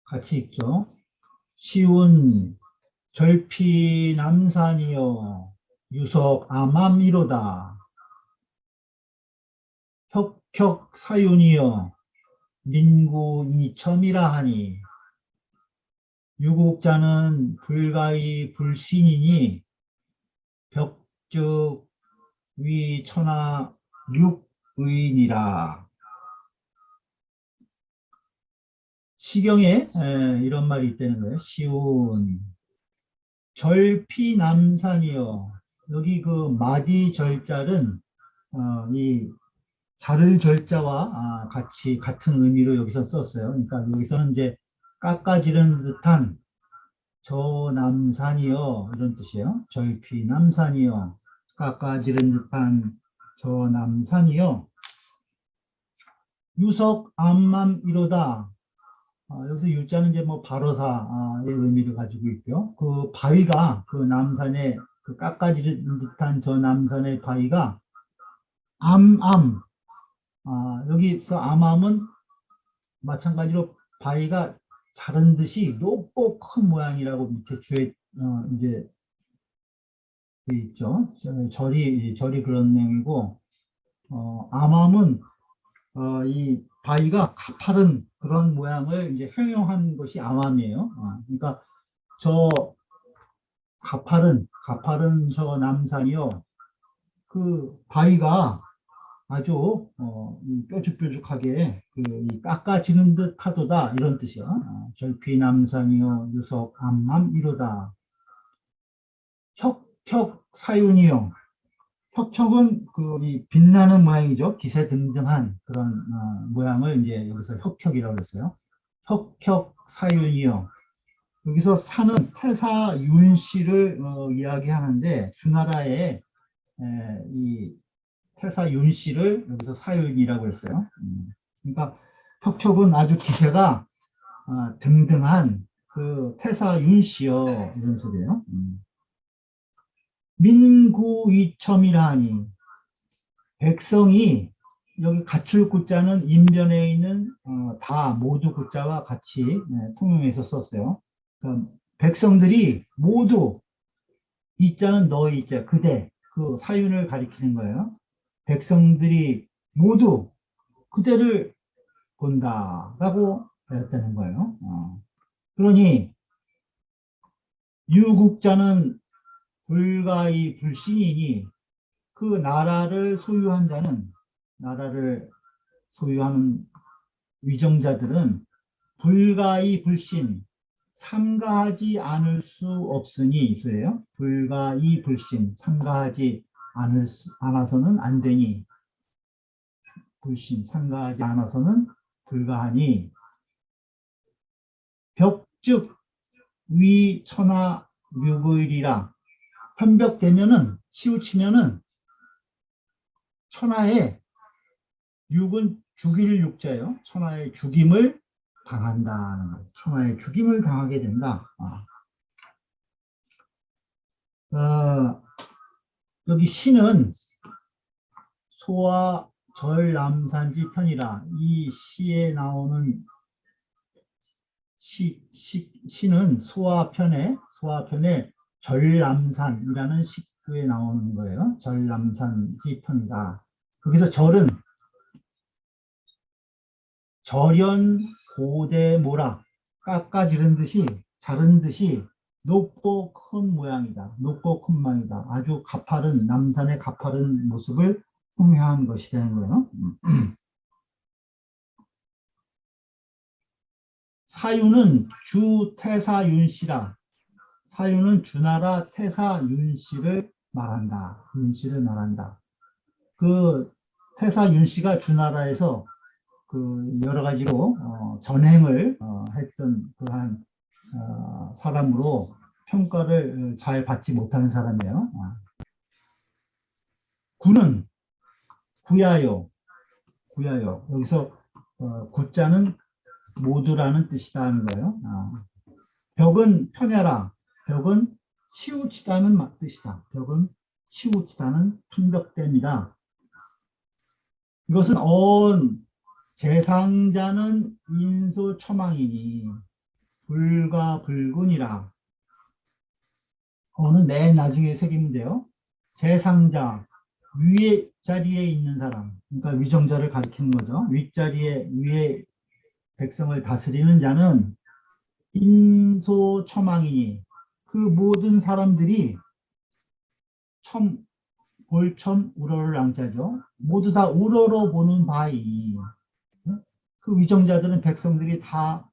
같이 읽죠. 시운 절피 남산이여 유석 암암이로다. 혁혁 사윤이여 민구 이첨이라 하니 유국자는 불가이 불신이니 벽즉 위천하 육의니라. 시경에 이런 말이 있다는 거예요. 시운 절피남산이요. 여기 그 마디 절자는 이 자를 절자와 같은 의미로 여기서 썼어요. 그러니까 여기서는 이제 깎아지른 듯한 저 남산이요 이런 뜻이에요. 절피남산이요 깎아지른 듯한 저 남산이요 유석 암암이로다. 여기서 유자는 이제 뭐 바로사의 의미를 가지고 있고요. 그 바위가 그 남산의 그 깎아지른 듯한 저 남산의 바위가 암암. 여기서 암암은 마찬가지로 바위가 자른 듯이 높고 큰 모양이라고 밑에 주에 이제 돼 있죠. 절이 그런 내용이고 암암은 이 바위가 가파른 그런 모양을 이제 형용한 것이 암암이에요. 그러니까 저 가파른 저 남산이요. 그 바위가 아주 뾰족뾰족하게 이 깎아지는 듯 하도다 이런 뜻이야. 절피남산이요 유석 암암이로다. 혁혁 사윤이요. 혁혁은 이 빛나는 모양이죠. 기세등등한 그런 모양을 이제 여기서 혁혁이라고 했어요. 혁혁 사윤이요. 여기서 사는 태사윤씨를 이야기하는데 주나라의 이 태사윤씨를 여기서 사윤이라고 했어요. 그러니까 혁혁은 아주 기세가 등등한 그 태사윤씨요 이런 소리예요. 민구이첨이라 하니 백성이 여기 갖출 구자는 인변에 있는 다 모두 구자와 같이 통용해서 썼어요. 그러니까 백성들이 모두 이자는 너의 이자 그대 그 사윤을 가리키는 거예요. 백성들이 모두 그대를 본다라고 했다는 거예요. 그러니 유국자는 불가이 불신이니 그 나라를 소유한 자는 나라를 소유하는 위정자들은 불가이 불신 삼가하지 않을 수 없으니 이 소리예요. 불가이 불신 삼가하지 않아서는 안 되니 불신 삼가하지 않아서는 불가하니 벽즉 위천하 묘고일이라 편벽되면은 치우치면은 천하의 육은 죽일 육자예요. 천하의 죽임을 당한다는 거예요. 천하의 죽임을 당하게 된다. 여기 시는 소와 절남산지 편이라 이 시에 나오는 시는 소화편에 절남산이라는 식구에 나오는 거예요. 절남산지 편이다. 거기서 절은 절연 고대모라 깎아지른 듯이 자른 듯이 높고 큰 모양이다. 높고 큰 모양이다. 아주 가파른 남산의 가파른 모습을 홍해한 것이 되는 거예요. 사유는 주태사윤씨라. 사유는 주나라 태사윤씨를 말한다. 윤씨를 말한다. 그 태사윤씨가 주나라에서 그 여러 가지로 전행을 했던 그러한 사람으로 평가를 잘 받지 못하는 사람이에요. 구는 구야요. 여기서 구자는 모두라는 뜻이다 하는 거예요. 벽은 편야라. 벽은 치우치다는 뜻이다. 벽은 치우치다는 편벽됨이다. 이것은 재상자는 인소처망이니 불과 불군이라. 어는 맨 나중에 새기는데요. 재상자, 위에 자리에 있는 사람, 그러니까 위정자를 가리키는 거죠. 윗자리에 위에 백성을 다스리는 자는 인소처망이니 그 모든 사람들이 볼첨 우러를 랑자죠. 모두 다 우러러 보는 바이니 그 위정자들은 백성들이 다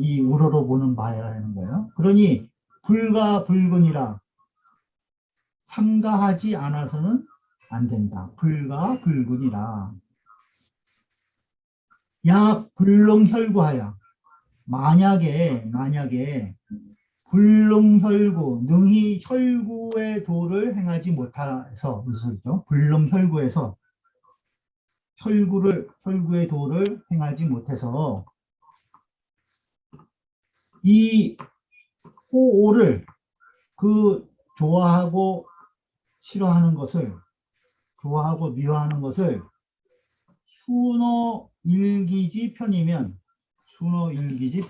이 우러러 보는 바라는 거예요. 그러니 불과 불군이라 삼가하지 않아서는 안 된다. 불과 불군이라. 야 불능혈구하여 만약에 불능혈구 능히 혈구의 도를 행하지 못해서 무슨 소리죠? 불능혈구에서 혈구의 도를 행하지 못해서 이 호오를 그 좋아하고 싫어하는 것을 좋아하고 미워하는 것을 순어일기지 편이면 순어일기지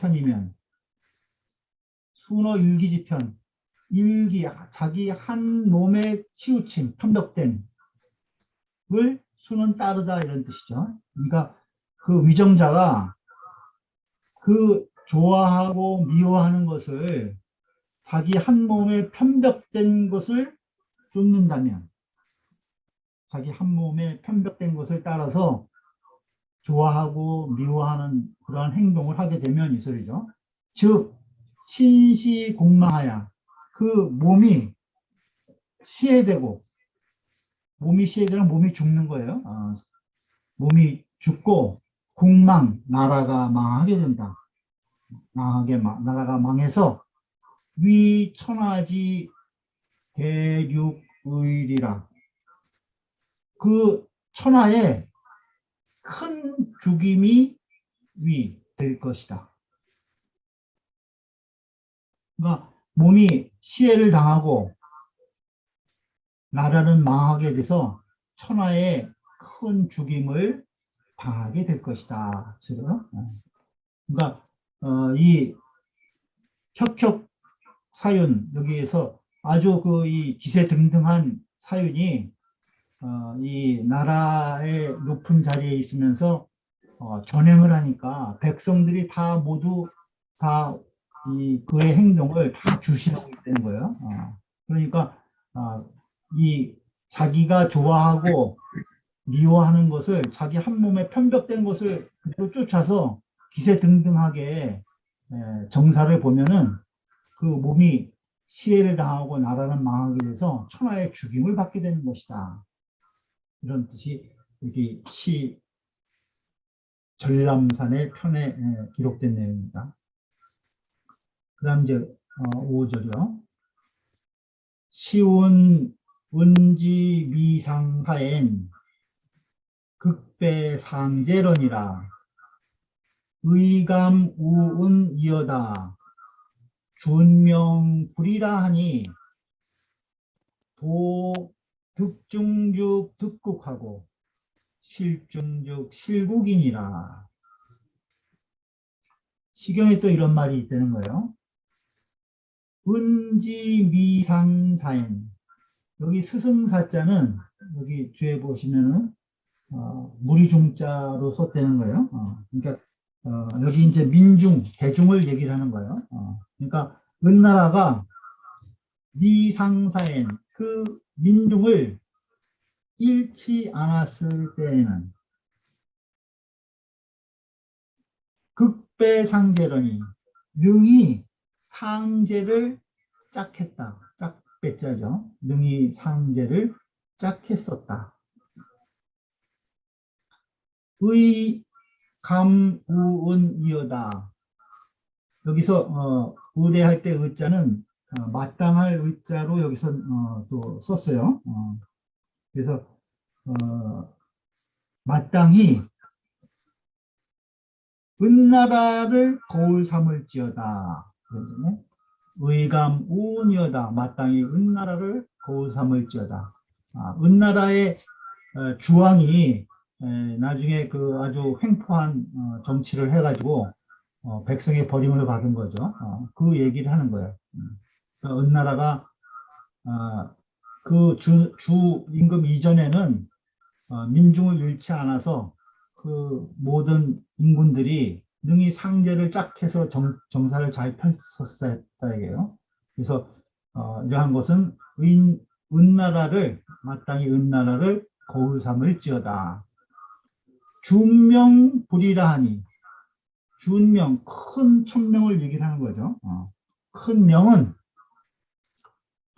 편 일기 자기 한 몸에 치우침 편벽됨을 수는 따르다 이런 뜻이죠. 그러니까 그 위정자가 그 좋아하고 미워하는 것을 자기 한 몸에 편벽된 것을 쫓는다면 자기 한 몸에 편벽된 것을 따라서 좋아하고 미워하는 그러한 행동을 하게 되면 이 소리죠. 즉 신시공망하야 그 몸이 시해되고 몸이 죽는 거예요. 몸이 죽고 공망 나라가 망하게 된다. 나라가 망해서 위천하지 대륙의리라. 그 천하에 큰 죽임이 될 것이다. 그러니까 몸이 시해를 당하고 나라는 망하게 돼서 천하에 큰 죽임을 당하게 될 것이다. 그러니까 이 혁혁 사윤 여기에서 아주 이 기세등등한 사윤이 이 나라의 높은 자리에 있으면서 전행을 하니까 백성들이 다 모두 다 그의 행동을 다 주시하고 있다는 거예요. 그러니까 이 자기가 좋아하고 미워하는 것을 자기 한 몸에 편벽된 것을 그대로 쫓아서 기세등등하게 정사를 보면은 그 몸이 시해를 당하고 나라는 망하게 돼서 천하의 죽임을 받게 되는 것이다. 이런 뜻이 여기 전람산의 편에 기록된 내용입니다. 그 다음 이제 5절이요. 시운 은지 미상사엔 극배상제론이라 의감 우은 이어다 준명불이라 하니 도 득중죽 득국하고 실중죽 실국이니라. 시경에 또 이런 말이 있다는 거예요. 은지미상사엔 여기 스승사자는 여기 뒤에 보시면은 무리중자로 썼다는 거예요. 그러니까 여기 이제 민중 대중을 얘기를 하는 거예요. 그러니까 은나라가 미상사엔 그 민중을 잃지 않았을 때에는 극배상제론이 능히 상제를 짝했다. 짝배자죠. 능히 상제를 짝했었다. 의감우은이어다. 여기서 의뢰할 때 의자는 마땅할 의자로 여기서 또 썼어요. 그래서 마땅히 은나라를 거울 삼을지어다. 의감 우니어다 마땅히 은나라를 거울 삼을지어다. 은나라의 주왕이 나중에 그 아주 횡포한 정치를 해가지고 백성의 버림을 받은 거죠. 그 얘기를 하는 거예요. 그러니까 은나라가 그 주 임금 이전에는 민중을 잃지 않아서 그 모든 인군들이 능히 상제를 쫙 해서 정사를 잘 펼쳤었다 이게요. 그래서 이러한 것은 은나라를 마땅히 은나라를 거울 삼을지어다. 준명불이라 하니 준명 큰 천명을 얘기를 하는 거죠. 큰 명은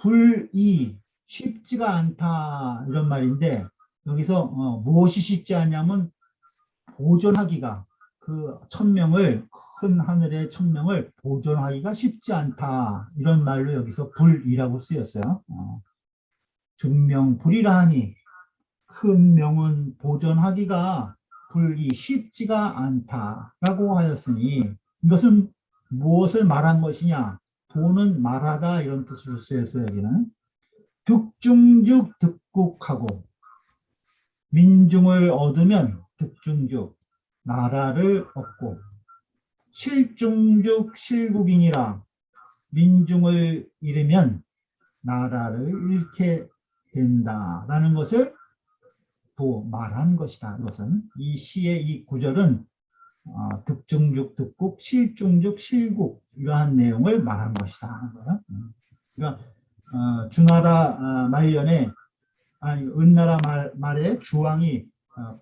불이 쉽지가 않다 이런 말인데 여기서 무엇이 쉽지 않냐면 보존하기가 그 천명을 큰 하늘의 천명을 보존하기가 쉽지 않다 이런 말로 여기서 불이라고 쓰였어요. 중명불이라 하니 큰 명은 보존하기가 불이 쉽지가 않다라고 하였으니 이것은 무엇을 말한 것이냐? 도는 말하다 이런 뜻으로 쓰였어요. 여기는 득중죽 득국하고 민중을 얻으면 득중죽 나라를 얻고 실중죽 실국이니라 민중을 잃으면 나라를 잃게 된다라는 것을 또 말한 것이다. 이것은 이 시의 이 구절은 득중죽 득국 실중죽 실국 이러한 내용을 말한 것이다. 그러니까 주나라 말년에 은나라 말에 주왕이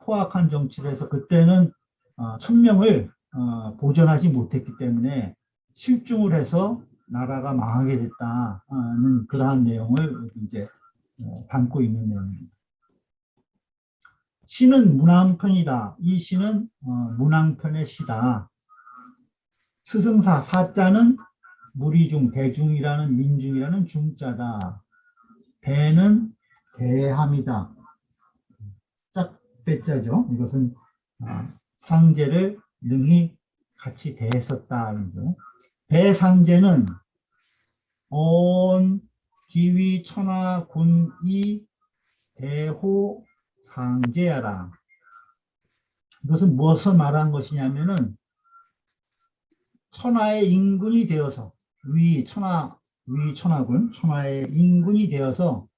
포악한 정치를 해서 그때는 천명을 보존하지 못했기 때문에 실중을 해서 나라가 망하게 됐다는 그러한 내용을 이제 담고 있는 내용입니다. 시는 문왕편이다. 이 시는 문왕편의 시다. 스승사 사자는 무리중 대중이라는 민중이라는 중자다. 배는 대함이다. 짝배자죠. 이것은 상제를 능히 같이 대했었다. 배상제는 온 기위 천하 군이 대호 상제하라. 이것은 무엇을 말한 것이냐면은 천하의 인군이 되어서 위 천하군 천하의 인군이 되어서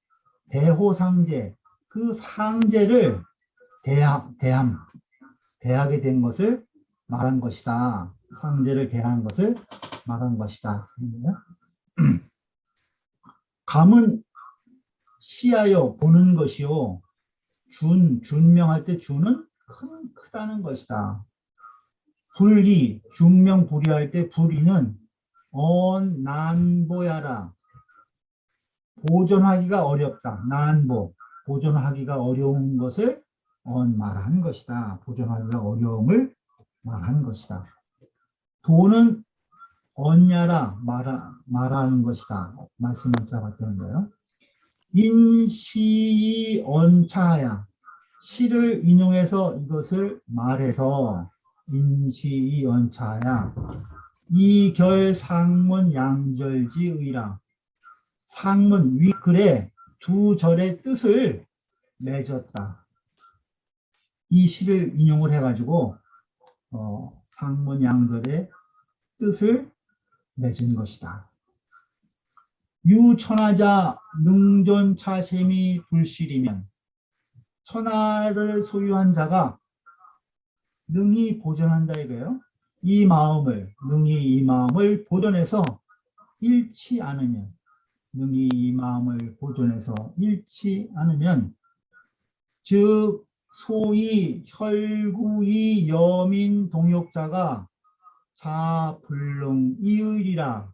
대호상제 그 상제를 대하게 된 것을 말한 것이다. 상제를 대한 것을 말한 것이다. 감은 시하여 보는 것이요. 준명할 때 준은 크다는 것이다. 불리, 중명 불이할 때 불이는 난보야라. 보존하기가 어렵다. 난보, 보존하기가 어려운 것을 말한 것이다. 보존하기가 어려움을 말한 것이다. 도는 언야라 말하는 것이다. 말씀문자 같은 거예요. 인시 언차야. 시를 인용해서 이것을 말해서 인시 언차야. 이결 상문 양절지의라. 상문 위글에 두 절의 뜻을 맺었다. 이 시를 인용을 해가지고 상문 양절의 뜻을 맺은 것이다. 유천하자 능존차셈이 불실이면 천하를 소유한 자가 능히 보존한다 이거예요. 이 마음을 능히 이 마음을 보존해서 잃지 않으면 능히 이 마음을 보존해서 잃지 않으면 즉 소위 혈구이 여민 동욕자가 자불능 이의리라.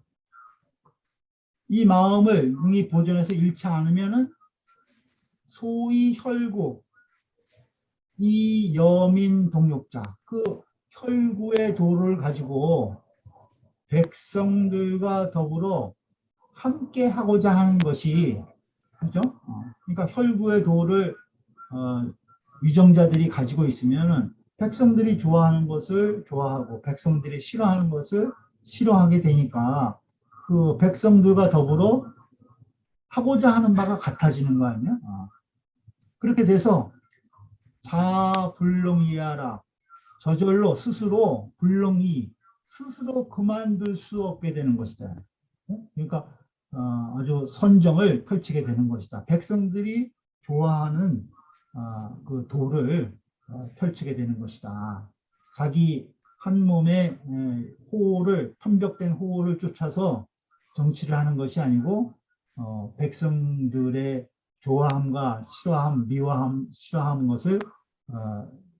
이 마음을 능히 보존해서 잃지 않으면은 소위 혈구 이 여민 동욕자 그 혈구의 도를 가지고 백성들과 더불어 함께 하고자 하는 것이 그죠? 그러니까 혈구의 도를 위정자들이 가지고 있으면은 백성들이 좋아하는 것을 좋아하고 백성들이 싫어하는 것을 싫어하게 되니까 그 백성들과 더불어 하고자 하는 바가 같아지는 거 아니야? 그렇게 돼서 자불능이하라. 저절로 스스로 불능이 스스로 그만둘 수 없게 되는 것이다. 그러니까 아주 선정을 펼치게 되는 것이다. 백성들이 좋아하는 그 도를 펼치게 되는 것이다. 자기 한 몸의 호를 편벽된 호를 쫓아서 정치를 하는 것이 아니고 백성들의 좋아함과 싫어함, 미워함, 싫어하는 것을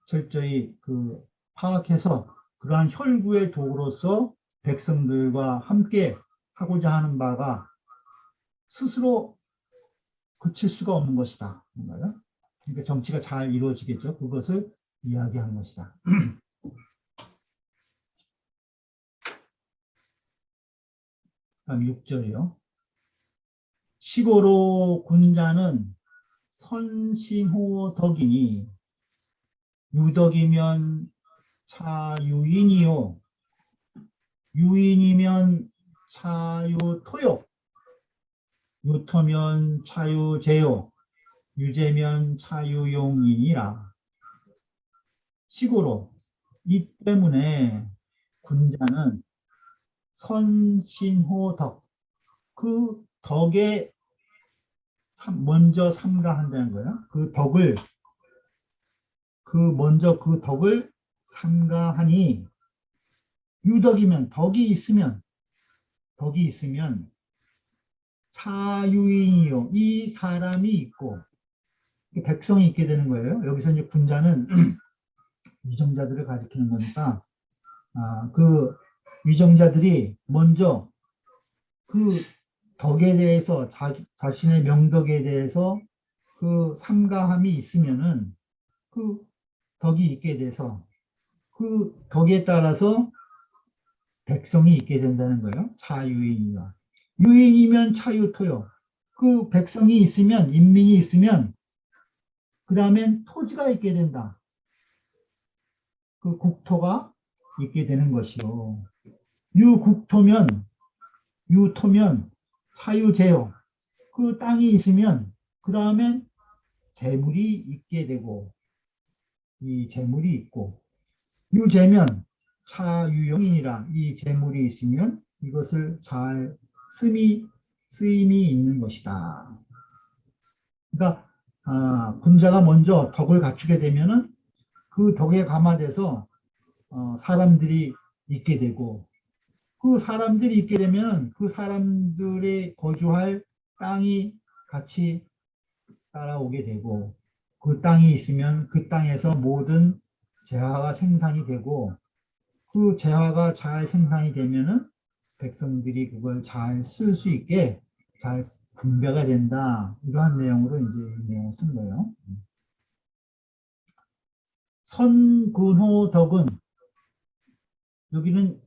철저히 그 파악해서 그러한 혈구의 도로서 백성들과 함께 하고자 하는 바가 스스로 그칠 수가 없는 것이다. 그러니까 정치가 잘 이루어지겠죠. 그것을 이야기하는 것이다. 다음 6절이요. 시고로 군자는 선신호덕이니 유덕이면 차유인이요 유인이면 차유토요 유토면 차유제요 유제면 차유용이니라. 시고로 이 때문에 군자는 선신호덕 그 덕에 먼저 삼가한다는 거야. 그 덕을 먼저 그 덕을 삼가하니 유덕이면 덕이 있으면 차유인이요 이 사람이 있고 백성이 있게 되는 거예요. 여기서 이제 군자는 위정자들을 가리키는 거니까 그 위정자들이 먼저 그 덕에 대해서 자신의 명덕에 대해서 그 삼가함이 있으면은 그 덕이 있게 돼서 그 덕에 따라서 백성이 있게 된다는 거예요. 차유인이와 유인이면 차유토요. 그 백성이 있으면 인민이 있으면 그 다음엔 토지가 있게 된다. 그 국토가 있게 되는 것이요. 유토면 차유제요. 그 땅이 있으면 그 다음엔 재물이 있게 되고 이 재물이 있고 유제면 차유용이니라. 이 재물이 있으면 이것을 잘 쓰임이 있는 것이다. 그러니까 군자가 먼저 덕을 갖추게 되면은 그 덕에 감화돼서 사람들이 있게 되고 그 사람들이 있게 되면 그 사람들이 거주할 땅이 같이 따라오게 되고 그 땅이 있으면 그 땅에서 모든 재화가 생산이 되고 그 재화가 잘 생산이 되면은 백성들이 그걸 잘 쓸 수 있게 잘 분배가 된다. 이러한 내용으로 이제 이 내용을 쓴 거예요. 선근호덕은 여기는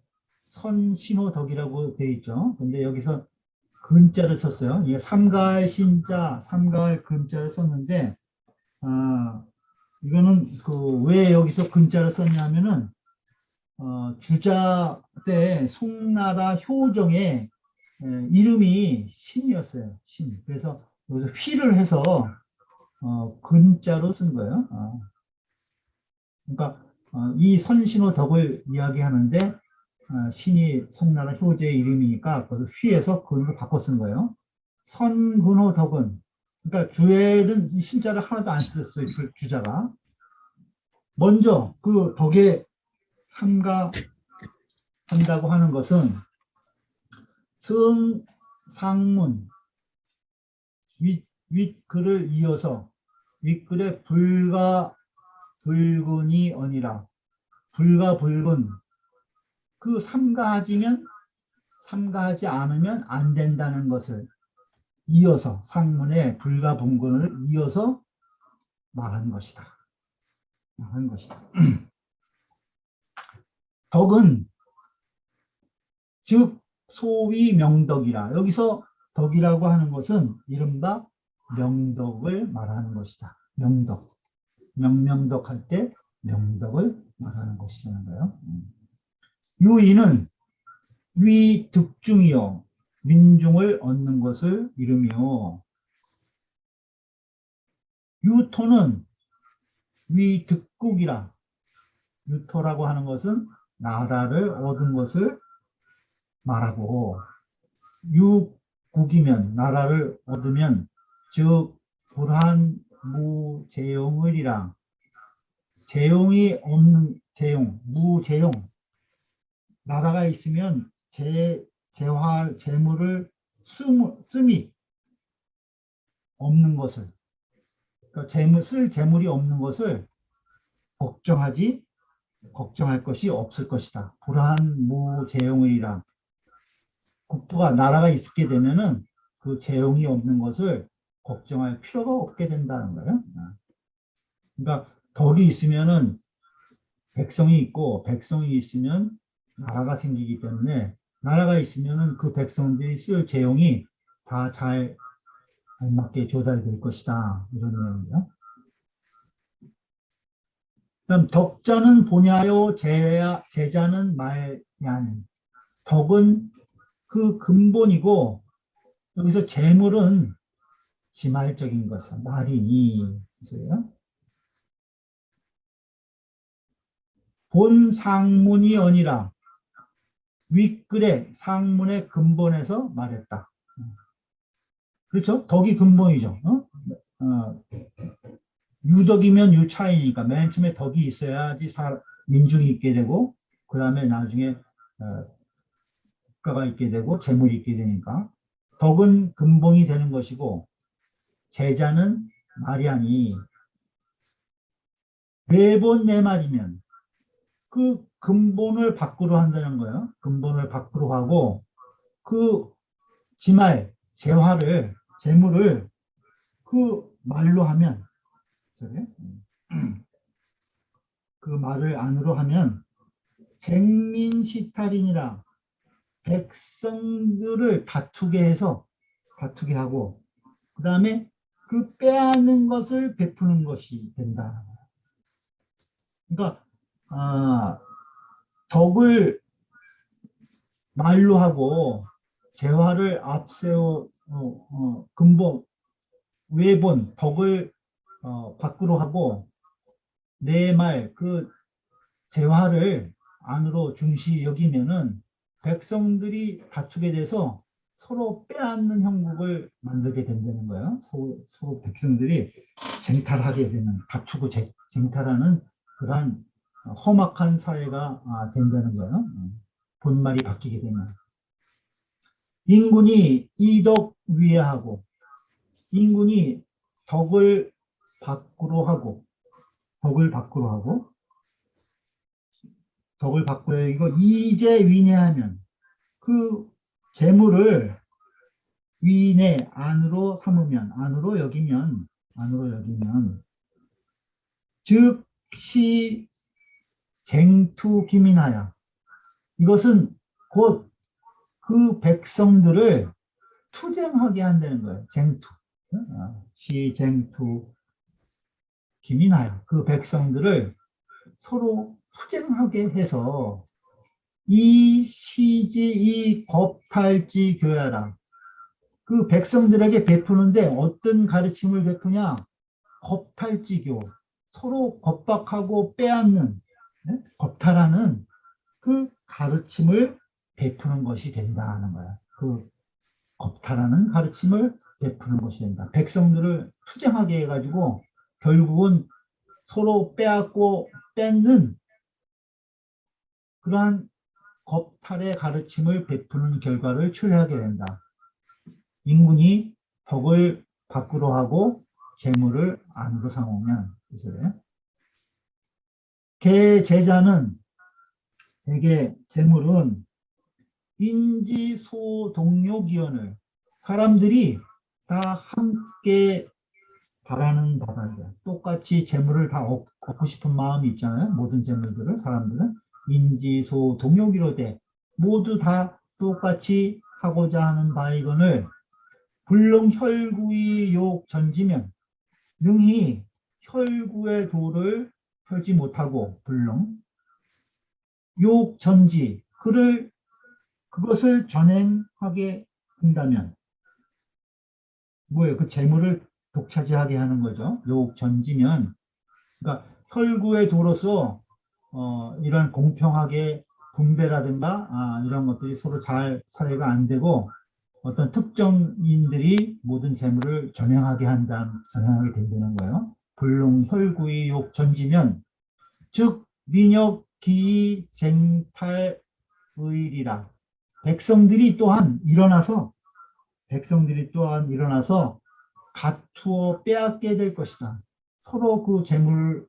선신호덕이라고 되어 있죠. 근데 여기서 근자를 썼어요. 이게 삼가할 신자, 삼가할 근자를 썼는데 이거는 그 왜 여기서 근자를 썼냐면은 주자 때 송나라 효정의 이름이 신이었어요. 신. 그래서 여기서 휘를 해서 근자로 쓴 거예요. 그러니까 이 선신호 덕을 이야기하는데 신이 송나라 효제의 이름이니까 그래서 휘에서 근으로 바꿔 쓴 거예요. 선근호 덕은 그러니까 주에는 신자를 하나도 안 썼어요. 주자가. 먼저 그 덕에 삼가한다고 하는 것은 성상문 윗글을 이어서 윗글에 불가 불근이 아니라 불가 불근 그 삼가하지 않으면 안 된다는 것을 이어서 상문에 불가 불근을 이어서 말한 것이다. 덕은 즉 소위 명덕이라. 여기서 덕이라고 하는 것은 이른바 명덕을 말하는 것이다. 명덕. 명명덕할 때 명덕을 말하는 것이라는 거예요. 유인은 위득중이요. 민중을 얻는 것을 이루며 유토는 위득국이라. 유토라고 하는 것은 나라를 얻은 것을 말하고 유국이면 나라를 얻으면 즉 불한무재용을이라. 재용이 없는 재용, 무재용. 나라가 있으면 재물을 씀이 없는 것을, 그러니까 쓸 재물이 없는 것을 걱정할 것이 없을 것이다. 불한무재용이라. 국부가 나라가 있게 되면은 그 재용이 없는 것을 걱정할 필요가 없게 된다는 거예요. 그러니까 덕이 있으면은 백성이 있고 백성이 있으면 나라가 생기기 때문에 나라가 있으면은 그 백성들이 쓸 재용이 다 잘 알맞게 조달될 것이다. 이런 내용이요. 그다음 덕자는 보냐요, 제자는 말야니. 덕은 그 근본이고 여기서 재물은 지말적인 것이야. 말이니. 본 상문이 아니라 윗글의 상문의 근본에서 말했다. 그렇죠? 덕이 근본이죠. 유덕이면 유차이니까 맨 처음에 덕이 있어야지 민중이 있게 되고 그 다음에 나중에 국가가 있게 되고 재물이 있게 되니까 덕은 근본이 되는 것이고 제자는 말이 아니. 매번 내 말이면 그 근본을 밖으로 한다는 거예요. 근본을 밖으로 하고 그 지말, 재화를, 재물을 그 말로 하면 그 말을 안으로 하면 쟁민시탈이니라. 백성들을 다투게 하고 그 다음에 그 빼앗는 것을 베푸는 것이 된다. 그러니까 덕을 말로 하고 재화를 앞세워 근본 외본 덕을 밖으로 하고 내 말 그 재화를 안으로 중시 여기면은 백성들이 다투게 돼서 서로 빼앗는 형국을 만들게 된다는 거예요. 서로 백성들이 쟁탈하게 되는, 다투고 쟁탈하는 그러한 험악한 사회가 된다는 거예요. 본말이 바뀌게 되면. 인군이 이덕 위하고 인군이 덕을 밖으로 하고 이거 이제 위내하면 그 재물을 위내 안으로 삼으면 안으로 여기면 즉시 쟁투기민하여 이것은 곧 그 백성들을 투쟁하게 한다는 거예요. 쟁투. 시쟁투 기민하여 그 백성들을 서로 투쟁하게 해서 이 겁탈지 교야라. 그 백성들에게 베푸는데 어떤 가르침을 베푸냐? 겁탈지교. 서로 겁박하고 빼앗는, 겁탈하는 그 가르침을 베푸는 것이 된다는 거야. 그 겁탈하는 가르침을 베푸는 것이 된다. 백성들을 투쟁하게 해가지고 결국은 서로 빼앗고 뺏는 그러한 겁탈의 가르침을 베푸는 결과를 초래하게 된다. 인군이 덕을 밖으로 하고 재물을 안으로 삼으면 제자는 대개 재물은 인지소동료기원을 사람들이 다 함께 바라는 바다. 똑같이 재물을 다 얻고 싶은 마음이 있잖아요. 모든 재물들을 사람들은 인지소동료기로되 모두 다 똑같이 하고자 하는 바이건을 불능 혈구의 욕 전지면 능히 혈구의 도를 펴지 못하고 불능 욕 전지 그것을 전행하게 한다면 뭐예요? 그 재물을 독차지하게 하는 거죠. 욕 전지면 그러니까 혈구의 도로서 이런 공평하게 분배라든가 이런 것들이 서로 잘 사회가 안 되고 어떤 특정인들이 모든 재물을 전행하게 된다는 거예요. 불능 혈구의 욕 전지면 즉 민혁 기 쟁탈의리라 백성들이 또한 일어나서 다투어 빼앗게 될 것이다. 서로 그 재물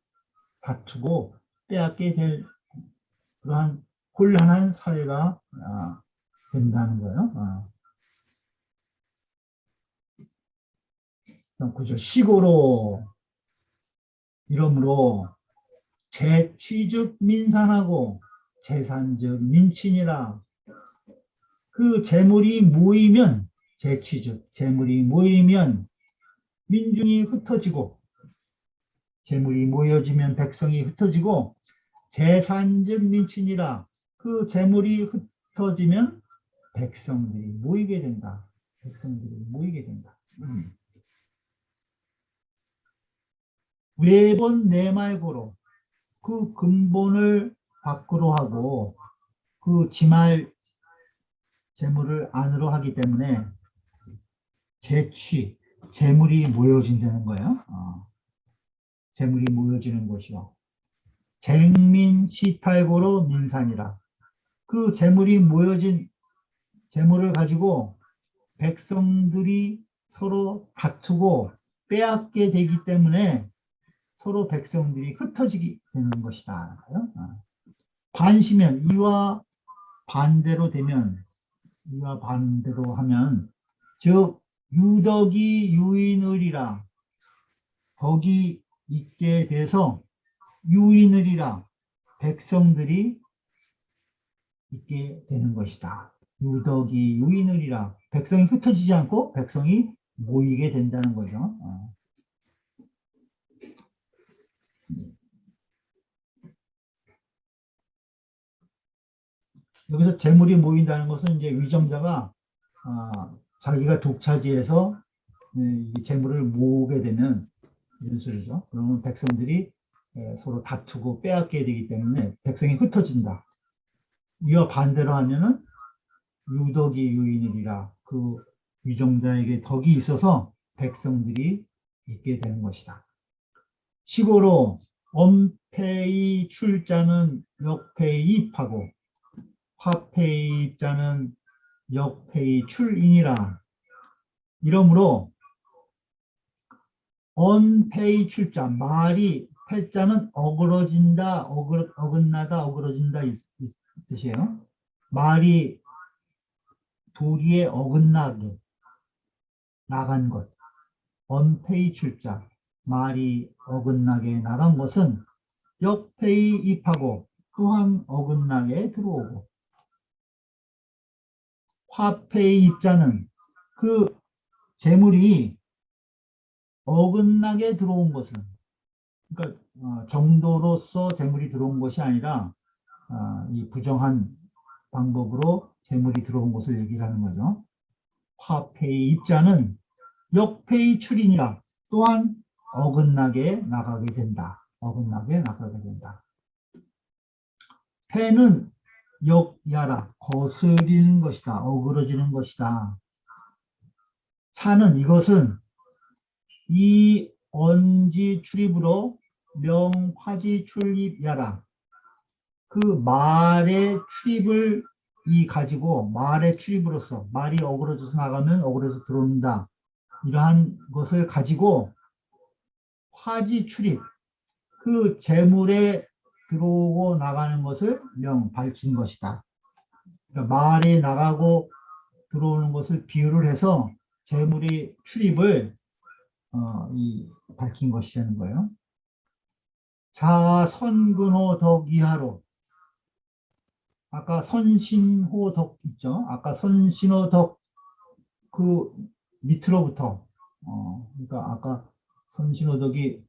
다투고 빼앗게 될 그러한 곤란한 사회가 된다는 거예요. 그죠. 시고로 이러므로 재취즉 민산하고 재산즉 민친이라 그 재물이 모이면 재취즉 재물이 모이면 민중이 흩어지고 재물이 모여지면 백성이 흩어지고 재산즉 민친이라 그 재물이 흩어지면 백성들이 모이게 된다. 백성들이 모이게 된다. 외본 내말고로 그 근본을 밖으로 하고 그 지말 재물을 안으로 하기 때문에 재물이 모여진다는 거예요. 재물이 모여지는 것이요. 쟁민 시탈고로 민산이라. 그 재물이 모여진 재물을 가지고 백성들이 서로 다투고 빼앗게 되기 때문에 서로 백성들이 흩어지게 되는 것이다. 반시면 이와 반대로 하면 즉 유덕이 유인을이라 덕이 있게 돼서 유인을이라 백성들이 있게 되는 것이다. 유덕이 유인을이라 백성이 흩어지지 않고 백성이 모이게 된다는 거죠. 여기서 재물이 모인다는 것은 이제 위정자가 자기가 독차지해서 이 재물을 모으게 되면 이런 소리죠. 그러면 백성들이 서로 다투고 빼앗게 되기 때문에 백성이 흩어진다. 이와 반대로 하면은 유덕이 유인이라 그 위정자에게 덕이 있어서 백성들이 있게 되는 것이다. 시고로 엄패의 출자는 역패의 입하고 화패의 입자는 역패의 출인이라. 이러므로 언패의 출자 말이 패자는 어그러진다, 어긋나다, 어그러진다 이 뜻이에요. 말이 도리에 어긋나게 나간 것. 언패의 출자 말이 어긋나게 나간 것은 역패의 입하고 또한 어긋나게 들어오고 화폐의 입자는 그 재물이 어긋나게 들어온 것은 그러니까 정도로서 재물이 들어온 것이 아니라 이 부정한 방법으로 재물이 들어온 것을 얘기를 하는 거죠. 화폐의 입자는 역패의 출인이라 또한 어긋나게 나가게 된다. 어긋나게 나가게 된다. 패는 역야라 거스리는 것이다. 어그러지는 것이다. 차는 이것은 이 언지 출입으로 명화지 출입야라. 그 말의 출입을 가지고 말의 출입으로서 말이 어그러져서 나가면 어그러져서 들어온다. 이러한 것을 가지고 화지 출입 그 재물에 들어오고 나가는 것을 밝힌 것이다. 그러니까 말이 나가고 들어오는 것을 비유를 해서 재물의 출입을 밝힌 것이라는 거예요. 자 선근호덕 이하로 아까 선신호덕 있죠. 아까 선신호덕 그 밑으로부터 그러니까 아까 선신호덕이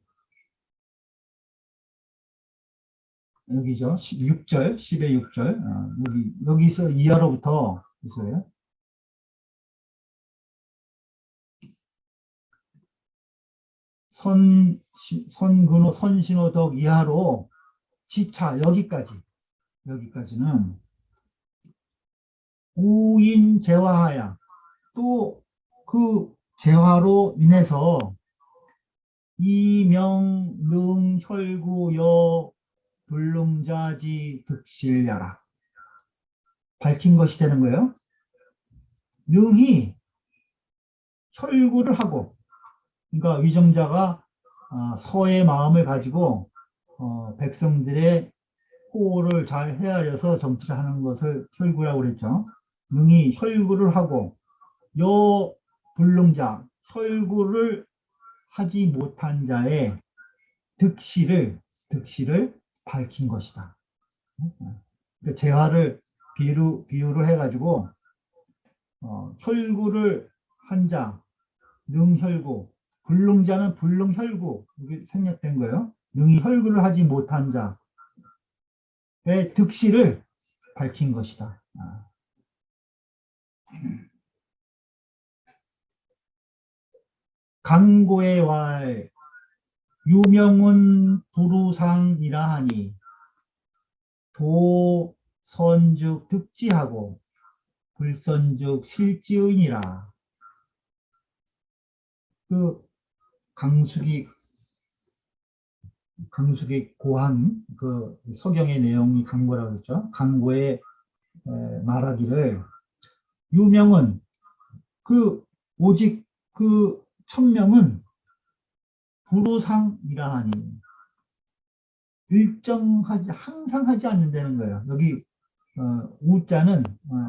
여기죠. 6절 10의 6절 여기서 이하로부터 있어요. 선근호, 선신호덕 이하로 지차 여기까지는 우인재화하야 또 그 재화로 인해서 이명능혈구여 불능자지 득실야라 밝힌 것이 되는 거예요. 능히 혈구를 하고 그러니까 위정자가 서의 마음을 가지고 백성들의 호를 잘 헤아려서 정치를 하는 것을 혈구라고 그랬죠. 능히 혈구를 하고 요 불능자 혈구를 하지 못한 자의 득실을 밝힌 것이다. 그러니까 재화를 비유를 해가지고 혈구를 한 자, 능혈구, 불능자는 불능혈구 이게 생략된 거예요. 능히 혈구를 하지 못한 자의 득실을 밝힌 것이다. 강고의 왈 유명은 부루상이라 하니 도선즉 득지하고 불선즉 실지의니라. 그 강수기 고한 그 서경의 내용이 강고라고 했죠. 강고의 말하기를 유명은 그 오직 그 천명은 부루상이라 하니 일정하지 항상 하지 않는다는 거예요. 여기 우자는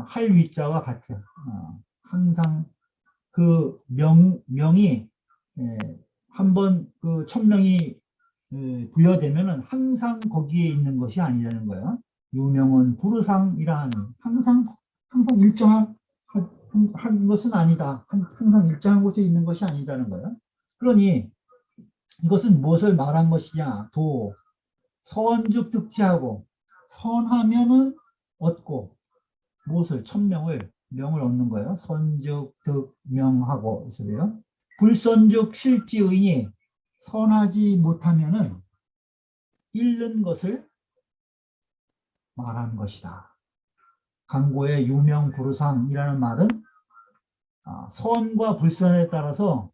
할 위자와 같아요. 항상 그 명이 한번 그 천명이 부여되면은 항상 거기에 있는 것이 아니라는 거예요. 유명은 부루상이라 하니 항상 일정한 한 것은 아니다. 항상 일정한 곳에 있는 것이 아니다는 거예요. 그러니 이것은 무엇을 말한 것이냐? 선즉 득지하고 선하면은 얻고 무엇을 명을 얻는 거예요. 선즉 득명하고 있어요. 불선즉 실지의니 선하지 못하면은 잃는 것을 말한 것이다. 강고의 유명 부루상이라는 말은 선과 불선에 따라서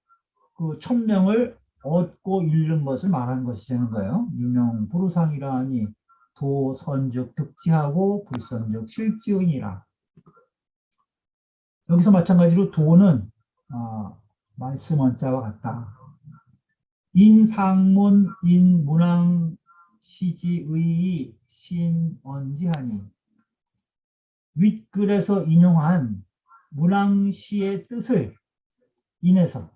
그 천명을 얻고 잃는 것을 말하는 것이 되는 거예요. 유명 부루상이라 하니 도선즉 득지하고 불선즉 실지의니라. 여기서 마찬가지로 도는 말씀 원자와 같다. 인상문 인문왕 시지의 신언지하니 윗글에서 인용한 문왕시의 뜻을 인해서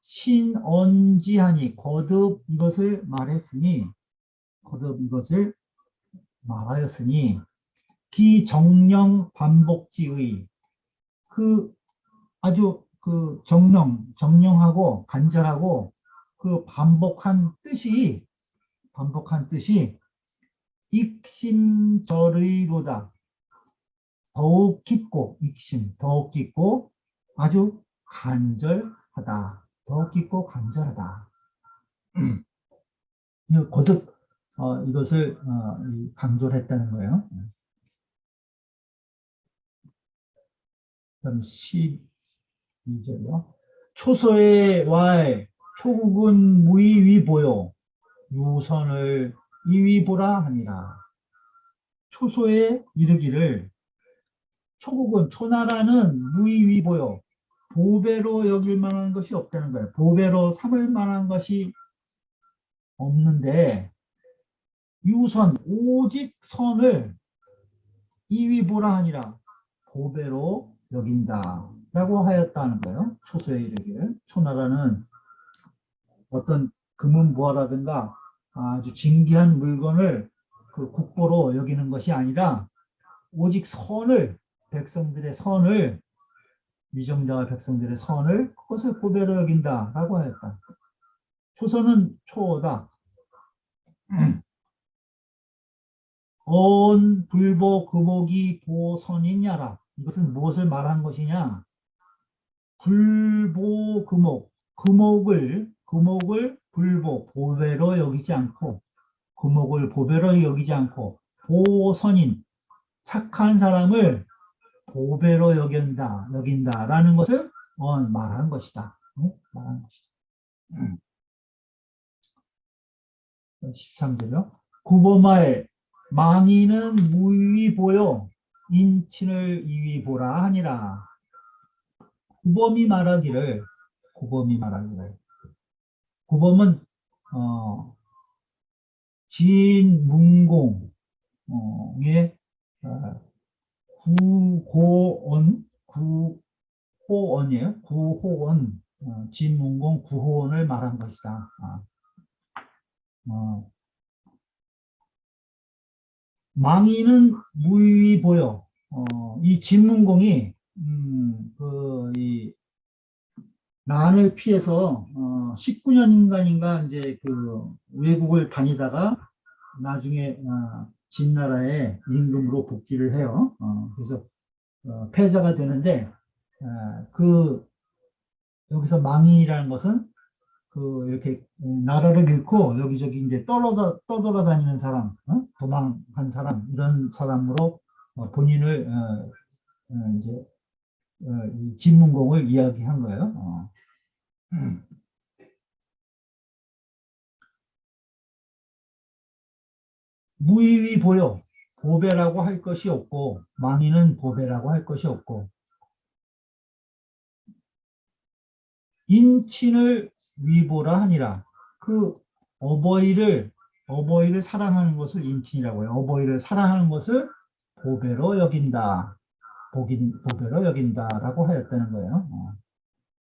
신언지하니 거듭 이것을 말하였으니 기정령 반복지의 그 아주 그 정령하고 간절하고 그 반복한 뜻이 익심절의로다. 더욱 깊고 아주 간절하다. 더욱 깊고 간절하다. 거듭 이것을 강조를 했다는 거예요. 그럼 12절이요. 초소의 왈 초국은 무이위보요 유선을 이위보라 하니라. 초소에 이르기를 초나라는 무이위보요 보배로 여길 만한 것이 없다는 거예요. 보배로 삼을 만한 것이 없는데 유선 오직 선을 이위보라 하니라 보배로 여긴다 라고 하였다는 거예요. 초소에 이르기를 초나라는 어떤 금은보화라든가 아주 진귀한 물건을 그 국보로 여기는 것이 아니라 오직 백성들의 선을 위정자와 백성들의 선을 그것을 보배로 여긴다 라고 하였다. 초선은 초다. 온 불보 금옥이 보선이냐라. 이것은 무엇을 말한 것이냐? 불보 금옥, 금옥을 보배로 여기지 않고, 금옥을 보배로 여기지 않고, 보선인, 착한 사람을 보배로 여긴다라는 것을 말한 것이다. 말한 것이다. 13절요. 구보말 망인은 무위 보여 인친을 이위 보라 하니라. 구범이 말하기를 구범은 진문공의 구호원이에요. 구호원, 진문공 구호원을 말한 것이다. 망인은 무위 보여. 이 진문공이 이 난을 피해서 19년인가 이제 그 외국을 다니다가 나중에 진나라의 임금으로 복귀를 해요. 그래서 패자가 되는데 여기서 망인이라는 것은 이렇게 나라를 잃고 여기저기 이제 떠돌아다니는 사람, 도망한 사람, 이런 사람으로 본인을 이제 이 진문공을 이야기한 거예요. 무의위 보여 보배라고 할 것이 없고 망인은 보배라고 할 것이 없고 인친을 위보라 하니라. 그 어버이를 사랑하는 것을 인친이라고 해요. 어버이를 사랑하는 것을 보배로 여긴다. 보배로 여긴다라고 하였다는 거예요.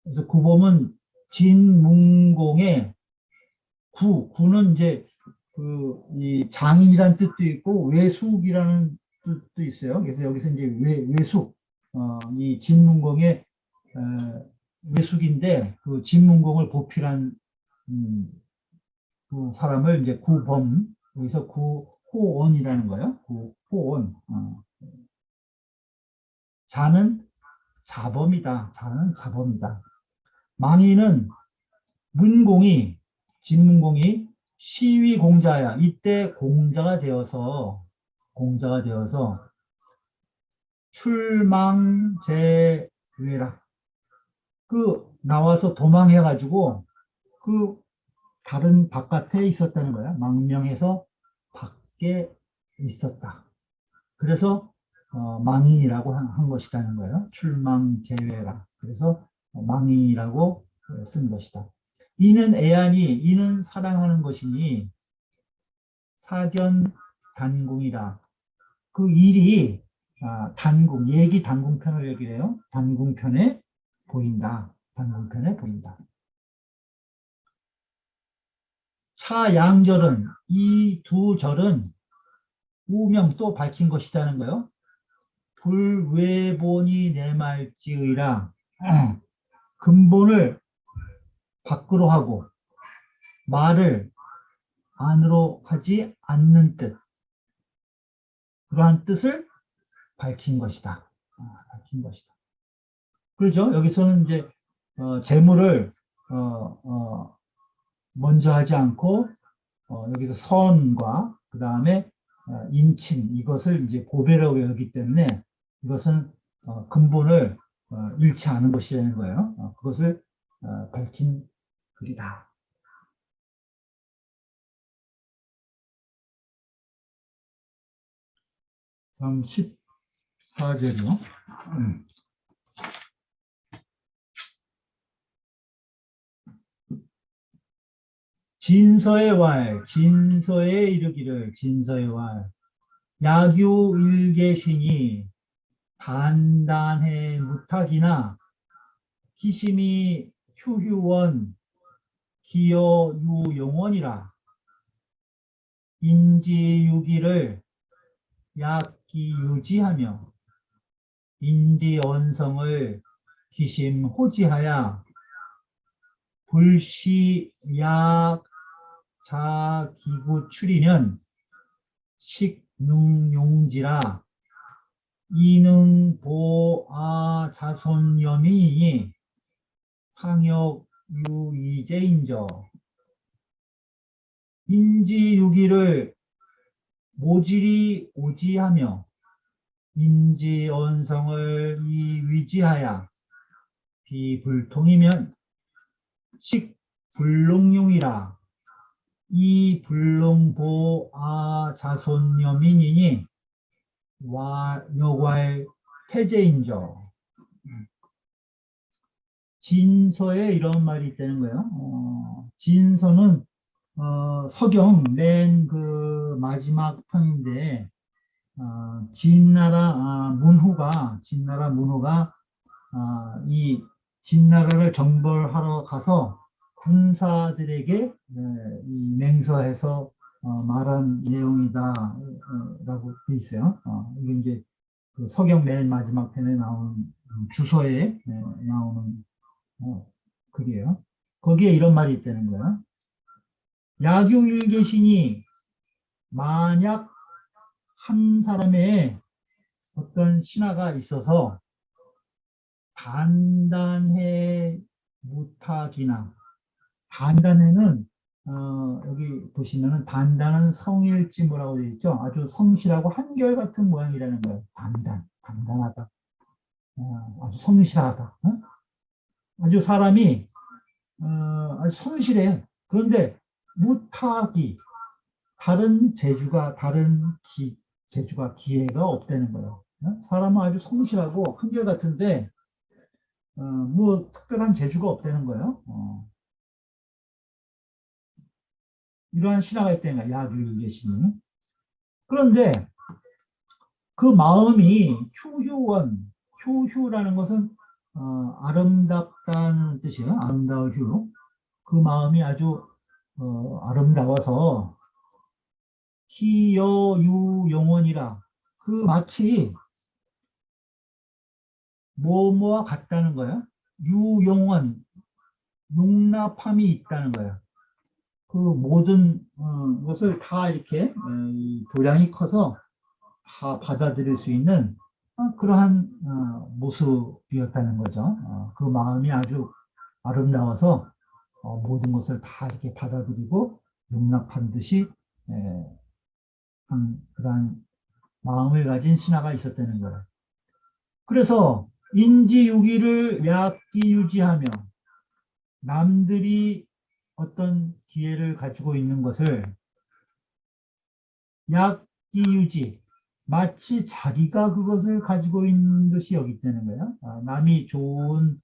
그래서 구범은 진문공의 구는 이제 이 장인이라는 뜻도 있고 외숙이라는 뜻도 있어요. 그래서 여기서 이제 외숙, 이 진문공의 외숙인데 그 진문공을 보필한 그 사람을 이제 구범, 여기서 구호원이라는 거예요. 구호원. 자는 자범이다. 망인은 진문공이 시위공자야. 이때 공자가 되어서 출망제외라. 나와서 도망해가지고 다른 바깥에 있었다는 거야. 망명해서 밖에 있었다. 그래서 망인이라고 한 것이라는 거예요. 출망제외라. 그래서 망인이라고 쓴 것이다. 이는 사랑하는 것이니 사견단궁이라. 그 일이 얘기 단궁편을 얘기해요. 단궁편에 보인다. 차양절은 이 두 절은 우명 또 밝힌 것이라는 거예요. 불외본이 내말지의라. 근본을 밖으로 하고 말을 안으로 하지 않는 뜻. 그러한 뜻을 밝힌 것이다. 그렇죠? 여기서는 이제 재물을 먼저 하지 않고 여기서 선과 그 다음에 인친 이것을 이제 보배라고 여기기 때문에 이것은 근본을 잃지 않은 것이라는 거예요. 그것을 밝힌 글이다. 다음 14절이요. 진서에 이르기를 야규 일개신이 단단해 무탁이나 기심이 휴휴원 기여유용원이라. 인지유기를 약기유지하며 인지언성을 기심호지하야 불시약 자기구출이면 식능용지라. 이능보아 자손염이니 상역 유이제인저 인지유기를 모질이 오지하며 인지언성을 이위지하야 비불통이면 식불능용이라 이 불능보아 자손여민이니 여괄 태제인저. 진서에 이런 말이 있다는 거예요. 진서는 서경 맨 그 마지막 편인데 진나라 문후가 이 진나라를 정벌하러 가서 군사들에게 이 맹서해서 말한 내용이다 라고 돼 있어요. 이게 이제 그 서경 맨 마지막 편에 나오는 주서에 나오는 글이에요. 거기에 이런 말이 있다는 거예요. 야교일계신이 만약 한 사람의 어떤 신하가 있어서 단단해 무탁이나 단단해는 여기 보시면은 단단한 성일지무라고 되어 있죠. 아주 성실하고 한결같은 모양이라는 거예요. 단단하다. 아주 성실하다. 아주 사람이 아주 성실해. 그런데 무탁이 다른 재주가 기회가 없다는 거예요. 사람은 아주 성실하고 한결같은데 뭐 특별한 재주가 없다는 거예요. 이러한 신화가 있다는 거예요. 야류계신이. 그런데 그 마음이 휴라는 것은 아름답다는 뜻이에요. 아름다운 휴. 그 마음이 아주 아름다워서 희여유용원이라 그 마치 뭐뭐와 같다는 거예요. 유용원, 용납함이 있다는 거예요. 그 모든 것을 다 이렇게 도량이 커서 다 받아들일 수 있는 그러한 모습이었다는 거죠. 그 마음이 아주 아름다워서 모든 것을 다 이렇게 받아들이고 용납한 듯이 그러한 마음을 가진 신하가 있었다는 거예요. 그래서 인지유기를 약기유지하며 남들이 어떤 기회를 가지고 있는 것을 약기유지, 마치 자기가 그것을 가지고 있는 듯이 여기다는 거예요. 남이 좋은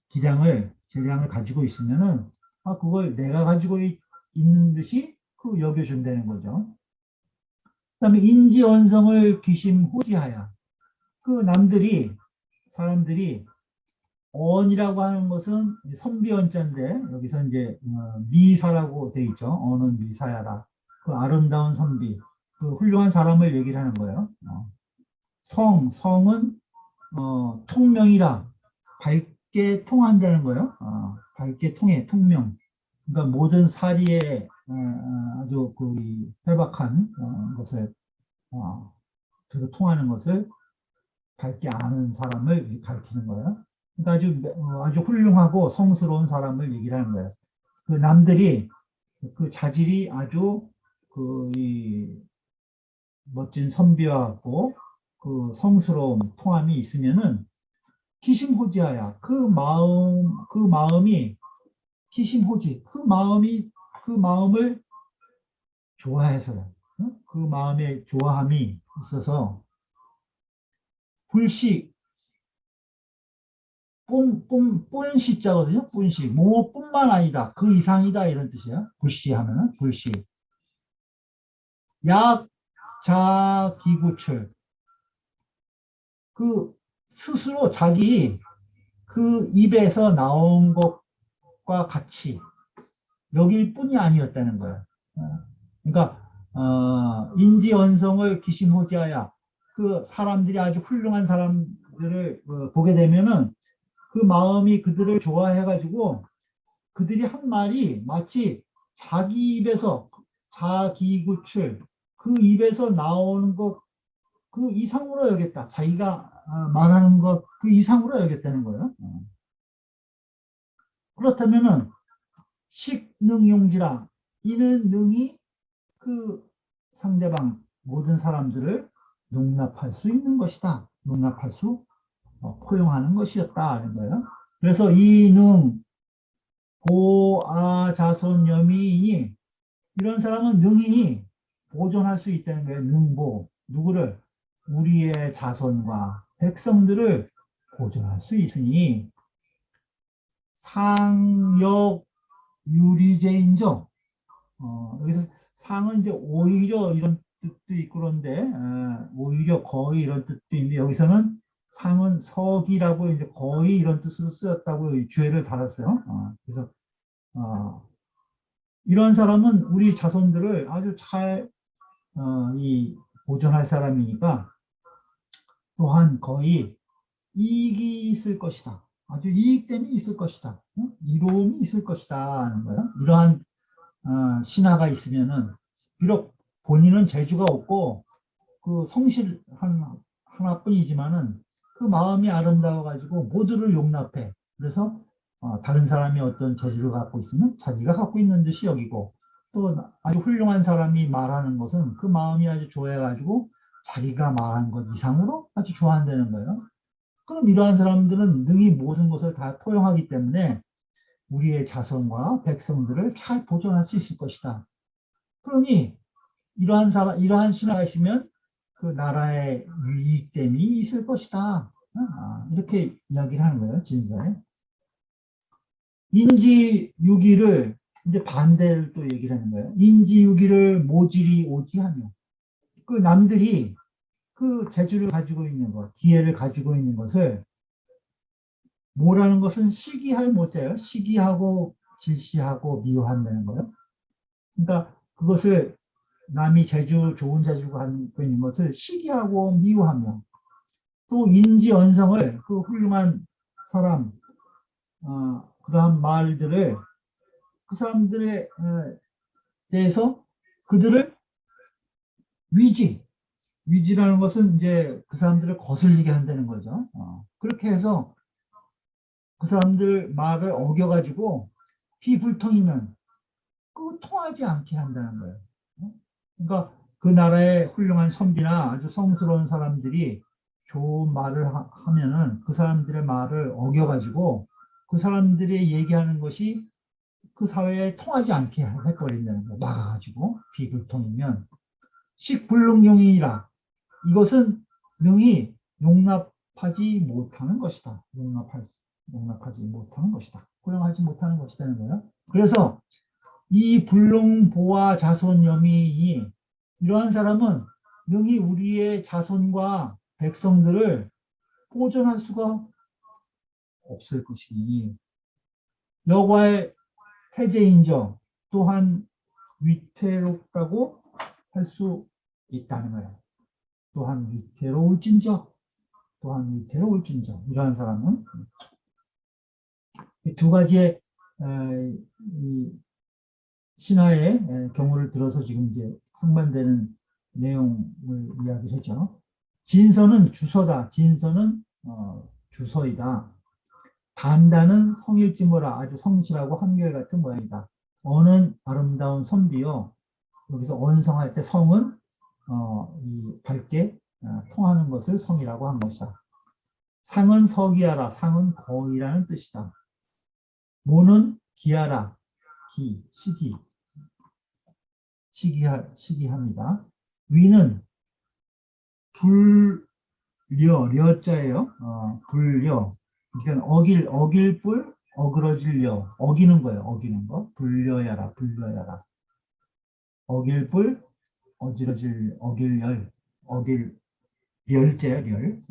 재량을 가지고 있으면은 그걸 내가 가지고 있는 듯이 여겨준다는 거죠. 그 다음에 인지언성을 귀심호지하여 그 사람들이 언이라고 하는 것은 선비언자인데 여기서 이제 미사라고 돼 있죠. 언은 미사야라. 그 아름다운 선비, 그 훌륭한 사람을 얘기를 하는 거예요. 성은 통명이라 밝게 통한다는 거예요. 밝게 통명. 그러니까 모든 사리에 아주 그 회박한 것을 통하는 것을 밝게 아는 사람을 가리키는 거예요. 그러니까 아주 훌륭하고 성스러운 사람을 얘기를 하는 거예요. 그 남들이 그 자질이 아주 멋진 선비와 같고 그 성스러움, 통함이 있으면은 기심호지하야 그 마음이 기심호지 그 마음을 좋아해서요. 그 마음의 좋아함이 있어서 불식 뿐시자거든요. 뿐시 뭐뿐만 아니다. 그 이상이다 이런 뜻이에요. 불시하면은 불시. 약자기구출 그 스스로 자기 그 입에서 나온 것과 같이 여길 뿐이 아니었다는 거예요. 그러니까 인지언성을 기심호지하여 그 사람들이 아주 훌륭한 사람들을 보게 되면은 그 마음이 그들을 좋아해가지고 그들이 한 말이 마치 자기 입에서 자기구출 그 입에서 나오는 것 그 이상으로 여겼다. 자기가 말하는 것 그 이상으로 여겼다는 거예요. 그렇다면은 식능용지라 이는 능히 그 상대방 모든 사람들을 용납할 수 있는 것이다. 용납할 수 포용하는 것이었다 하는 거예요. 그래서 이능 보아자손 여미이니 이런 사람은 능히 보존할 수 있다는 거예요. 능보 누구를 우리의 자손과 백성들을 보존할 수 있으니 상역 유리제인저 여기서 상은 이제 오히려 이런 뜻도 있고 그런데 오히려 거의 이런 뜻도 있는데 여기서는 상은 석이라고 이제 거의 이런 뜻으로 쓰였다고 주해를 달았어요. 그래서 이런 사람은 우리 자손들을 아주 잘 보존할 사람이니까 또한 거의 이익이 있을 것이다. 아주 이익됨이 있을 것이다. 이로움이 있을 것이다 하는 거예요. 이러한 신하가 있으면은 비록 본인은 재주가 없고 그 성실 하나뿐이지만은 그 마음이 아름다워 가지고 모두를 용납해. 그래서 다른 사람이 어떤 재주를 갖고 있으면 자기가 갖고 있는 듯이 여기고 또 아주 훌륭한 사람이 말하는 것은 그 마음이 아주 좋아해 가지고 자기가 말한 것 이상으로 아주 좋아한다는 거예요. 그럼 이러한 사람들은 능히 모든 것을 다 포용하기 때문에 우리의 자손과 백성들을 잘 보존할 수 있을 것이다. 그러니 이러한 신하가 있으면 그 나라의 유익됨이 있을 것이다. 이렇게 이야기를 하는 거예요, 진사에. 인지유기를 이제 반대를 또 얘기를 하는 거예요. 인지유기를 모질이 오지하며 그 남들이 그 재주를 가지고 있는 것, 기회를 가지고 있는 것을 뭐라는 것은 시기할 못해요. 시기하고 질시하고 미워한다는 거예요. 그러니까 그것을 남이 좋은 재주가 갖고 있는 것을 시기하고 미워하며 또 인지언성을 그 훌륭한 사람 그러한 말들을 그 사람들에 대해서 그들을 위지라는 것은 이제 그 사람들을 거슬리게 한다는 거죠. 그렇게 해서 그 사람들 말을 어겨가지고 비불통이면 그 통하지 않게 한다는 거예요. 그러니까 그 나라의 훌륭한 선비나 아주 성스러운 사람들이 좋은 말을 하면은 그 사람들의 말을 어겨가지고 그 사람들이 얘기하는 것이 그 사회에 통하지 않게 해버린다는 거예요. 막아가지고 비불통이면 식불능용이라 이것은 능히 용납하지 못하는 것이다. 용납하지 못하는 것이다. 포용하지 못하는 것이라는 거예요. 그래서 이 불능보아 자손여미이 이러한 사람은 능히 우리의 자손과 백성들을 보존할 수가 없을 것이니 여과의 태제인저 또한 위태롭다고 할 수 있다는 거예요. 또한 위태로울진저 이러한 사람은 이 두 가지의 신하의 경우를 들어서 지금 이제 상반되는 내용을 이야기했죠. 진서는 주서다. 진서는 주서이다. 단다는 성일지모라 아주 성실하고 한결같은 모양이다. 언은 아름다운 선비요. 여기서 언성할 때 성은 이 밝게 통하는 것을 성이라고 한 것이다. 상은 서기하라. 상은 거의라는 뜻이다. 모는 기하라. 시기합니다. 위는 려자예요. 불려. 그러니까 어길 뿔, 어그러질려. 어기는 거예요. 어기는 거. 불려야라. 어길 뿔, 어길열. 렬자예요. 렬.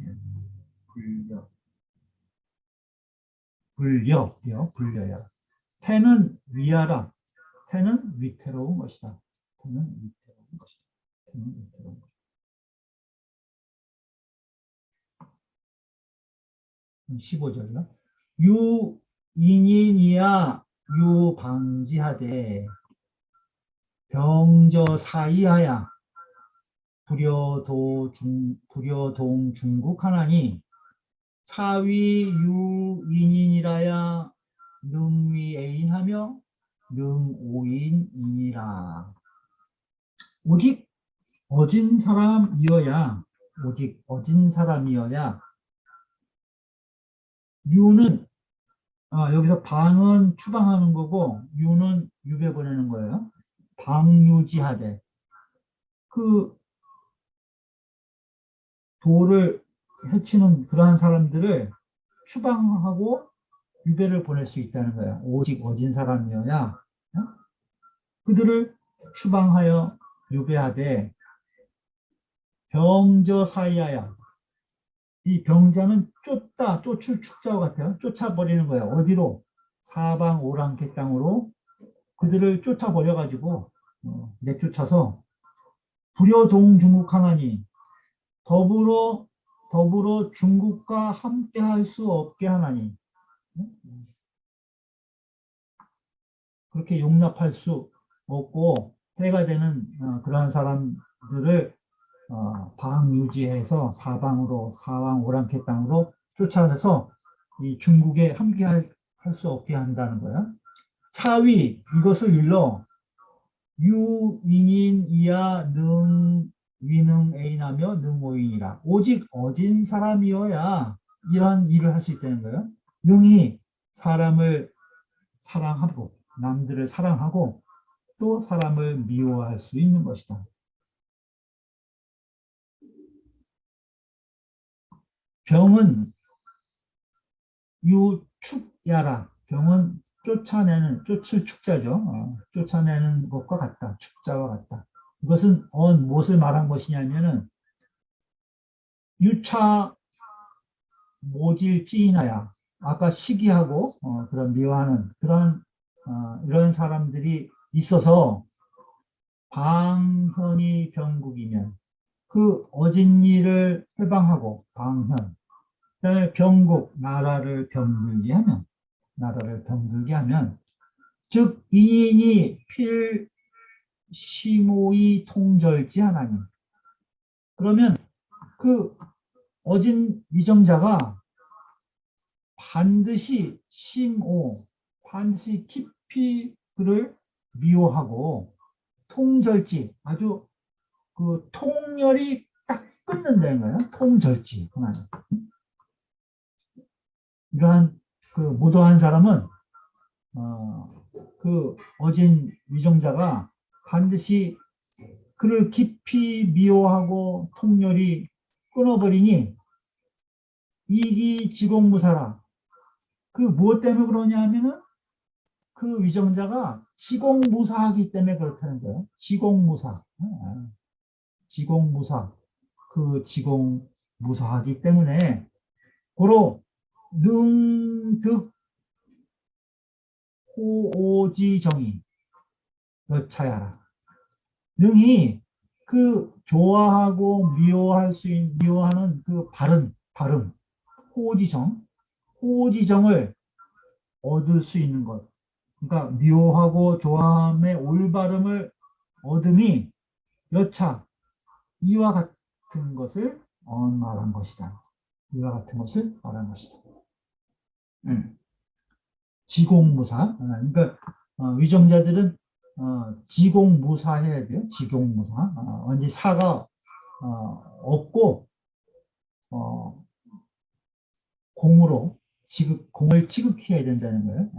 불려야. 태는 위하라. 태는 위태로운 것이다. 태는 위태로운 것이다. 15절이요. 유인인이야 유방지하되 병저사이하야 불여동 중국하나니 차위 유인인이라야 능위애인하며 능오인이니라. 오직 어진 사람이어야, 오직 어진 사람이어야, 유는, 여기서 방은 추방하는 거고, 유는 유배 보내는 거예요. 방유지하되. 그 도를 해치는 그러한 사람들을 추방하고 유배를 보낼 수 있다는 거예요. 오직 어진 사람이어야 그들을 추방하여 유배하되 병저사이하여 이 병자는 쫓다, 쫓을 축자와 같아요. 쫓아버리는 거예요. 어디로? 사방 오랑캐 땅으로 그들을 쫓아버려가지고 내쫓아서 불여동중국하나니 더불어 중국과 함께 할 수 없게 하나니 그렇게 용납할 수 없고 해가 되는 그러한 사람들을 방유지해서 사방 오랑캐 땅으로 쫓아내서 이 중국에 함께 할 수 없게 한다는 거예요. 차위 이것을 일러 유인인 이야 위능애인하며 능오인이라. 오직 어진 사람이어야 이런 일을 할 수 있다는 거예요. 능히 사람을 사랑하고 남들을 사랑하고 또 사람을 미워할 수 있는 것이다. 병은 유축야라. 병은 쫓을 축자죠. 쫓아내는 것과 같다. 축자와 같다. 이것은 무엇을 말한 것이냐면은 유차 모질 찌이나야. 아까 시기하고 그런 미워하는 그런 이런 사람들이 있어서 방현이 병국이면 그 어진 일을 해방하고 방현 그다음에 병국 나라를 병들게 하면 즉 이인이 필시모의 통절지 하나님. 그러면 그 어진 위정자가 반드시 반드시 깊이 그를 미워하고 통절지 아주 그 통렬이 딱 끊는다는 거예요. 통절지 하나님. 이러한 그 무도한 사람은 그 어진 위정자가 반드시 그를 깊이 미워하고 통렬히 끊어버리니 이기지공무사라. 그 무엇 때문에 그러냐 하면은 그 위정자가 지공무사하기 때문에 그렇다는 거예요. 지공무사. 그 지공무사하기 때문에 고로 능득 호오지정이 여차야라. 능히 그 좋아하고 미워하는 그 발음, 호오지정을 얻을 수 있는 것. 그러니까 미워하고 좋아함의 올바름을 얻음이 여차 이와 같은 것을 말한 것이다. 이와 같은 것을 말한 것이다. 지공무사. 그러니까 위정자들은 지공무사해야 돼요. 지공무사. 언제 사가 없고 공을 지극해야 된다는 거예요.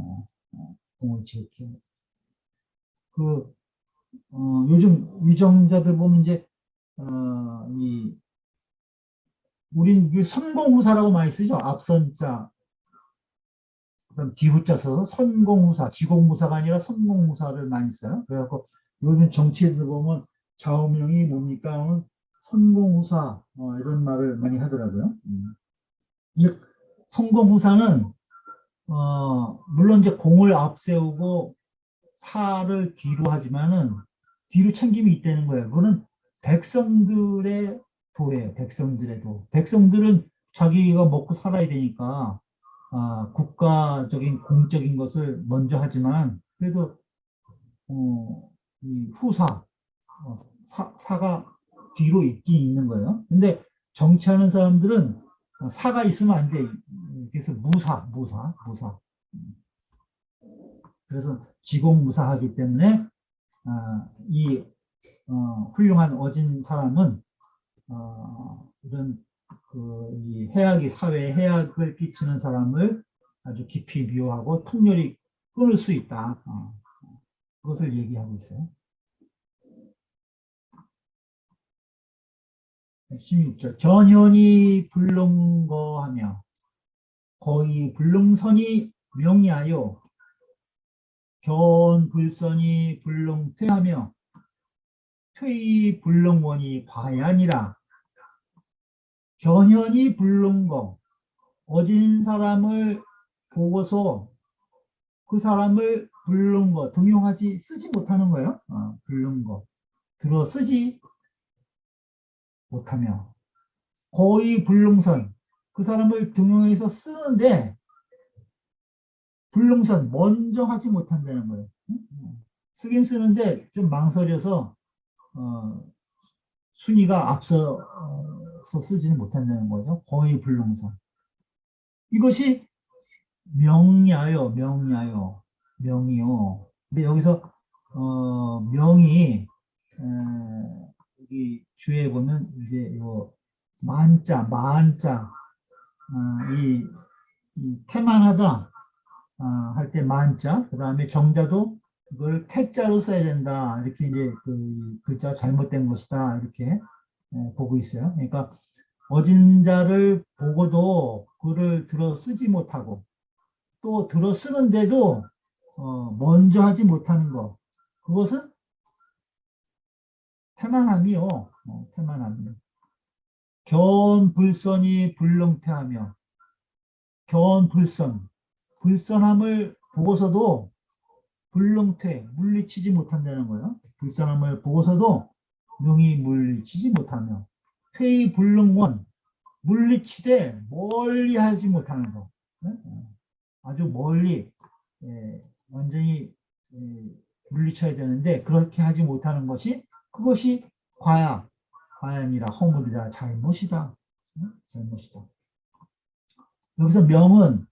공을 지극해야. 요즘 위정자들 보면 이제 우린 선공후사라고 많이 쓰죠. 앞선자 그다음 뒤후자 써서 선공후사, 지공무사가 아니라 선공무사를 많이 써요. 그래갖고 요즘 정치인들 보면 좌우명이 뭡니까? 선공후사 이런 말을 많이 하더라고요. 즉 선공후사는 물론 이제 공을 앞세우고 사를 뒤로 하지만은 뒤로 챙김이 있다는 거예요. 그거는 백성들의 도예요. 백성들의 도. 백성들은 자기가 먹고 살아야 되니까 국가적인 공적인 것을 먼저 하지만 그래도 이 사가 뒤로 있긴 있는 거예요. 근데 정치하는 사람들은 사가 있으면 안 돼. 그래서 무사. 그래서 지공무사하기 때문에 이 훌륭한 어진 사람은 이런 이 해악이 사회에 해악을 끼치는 사람을 아주 깊이 미워하고 통렬히 끊을 수 있다. 그것을 얘기하고 있어요. 16절. 견현이 불능거하며 거의 불능선이 명리하여 견불선이 불능퇴하며 퇴이 불능원이 과야니라. 견현이 불능거, 어진 사람을 보고서 그 사람을 불능거, 등용하지 쓰지 못하는 거예요. 불능거, 들어 쓰지 못하며 거의 불능선, 그 사람을 등용해서 쓰는데 불능선 먼저 하지 못한다는 거예요. 쓰긴 쓰는데 좀 망설여서 순위가 앞서서 쓰지는 못한다는 거죠. 거의 불능선. 이것이 명야요, 명야요, 명이요. 근데 여기서 명이 여기 주에 보면 이제 요 만자, 만자, 이 태만하다 할 때 만자, 그 다음에 정자도 이걸 태자로 써야 된다. 이렇게 이제 그 글자 잘못된 것이다. 이렇게 보고 있어요. 그러니까 어진 자를 보고도 그를 들어 쓰지 못하고 또 들어 쓰는데도 먼저 하지 못하는 것. 그것은 태만함이요. 태만함이요. 견불선이 불능퇴하며 견불선, 불선함을 보고서도 불능퇴, 물리치지 못한다는 거예요. 불선함을 보고서도 능히 물리치지 못하며 퇴의 불능원, 물리치되 멀리 하지 못하는 거. 아주 멀리 완전히 물리쳐야 되는데 그렇게 하지 못하는 것이 그것이 과연이라 허물이라 잘못이다. 잘못이다. 여기서 명은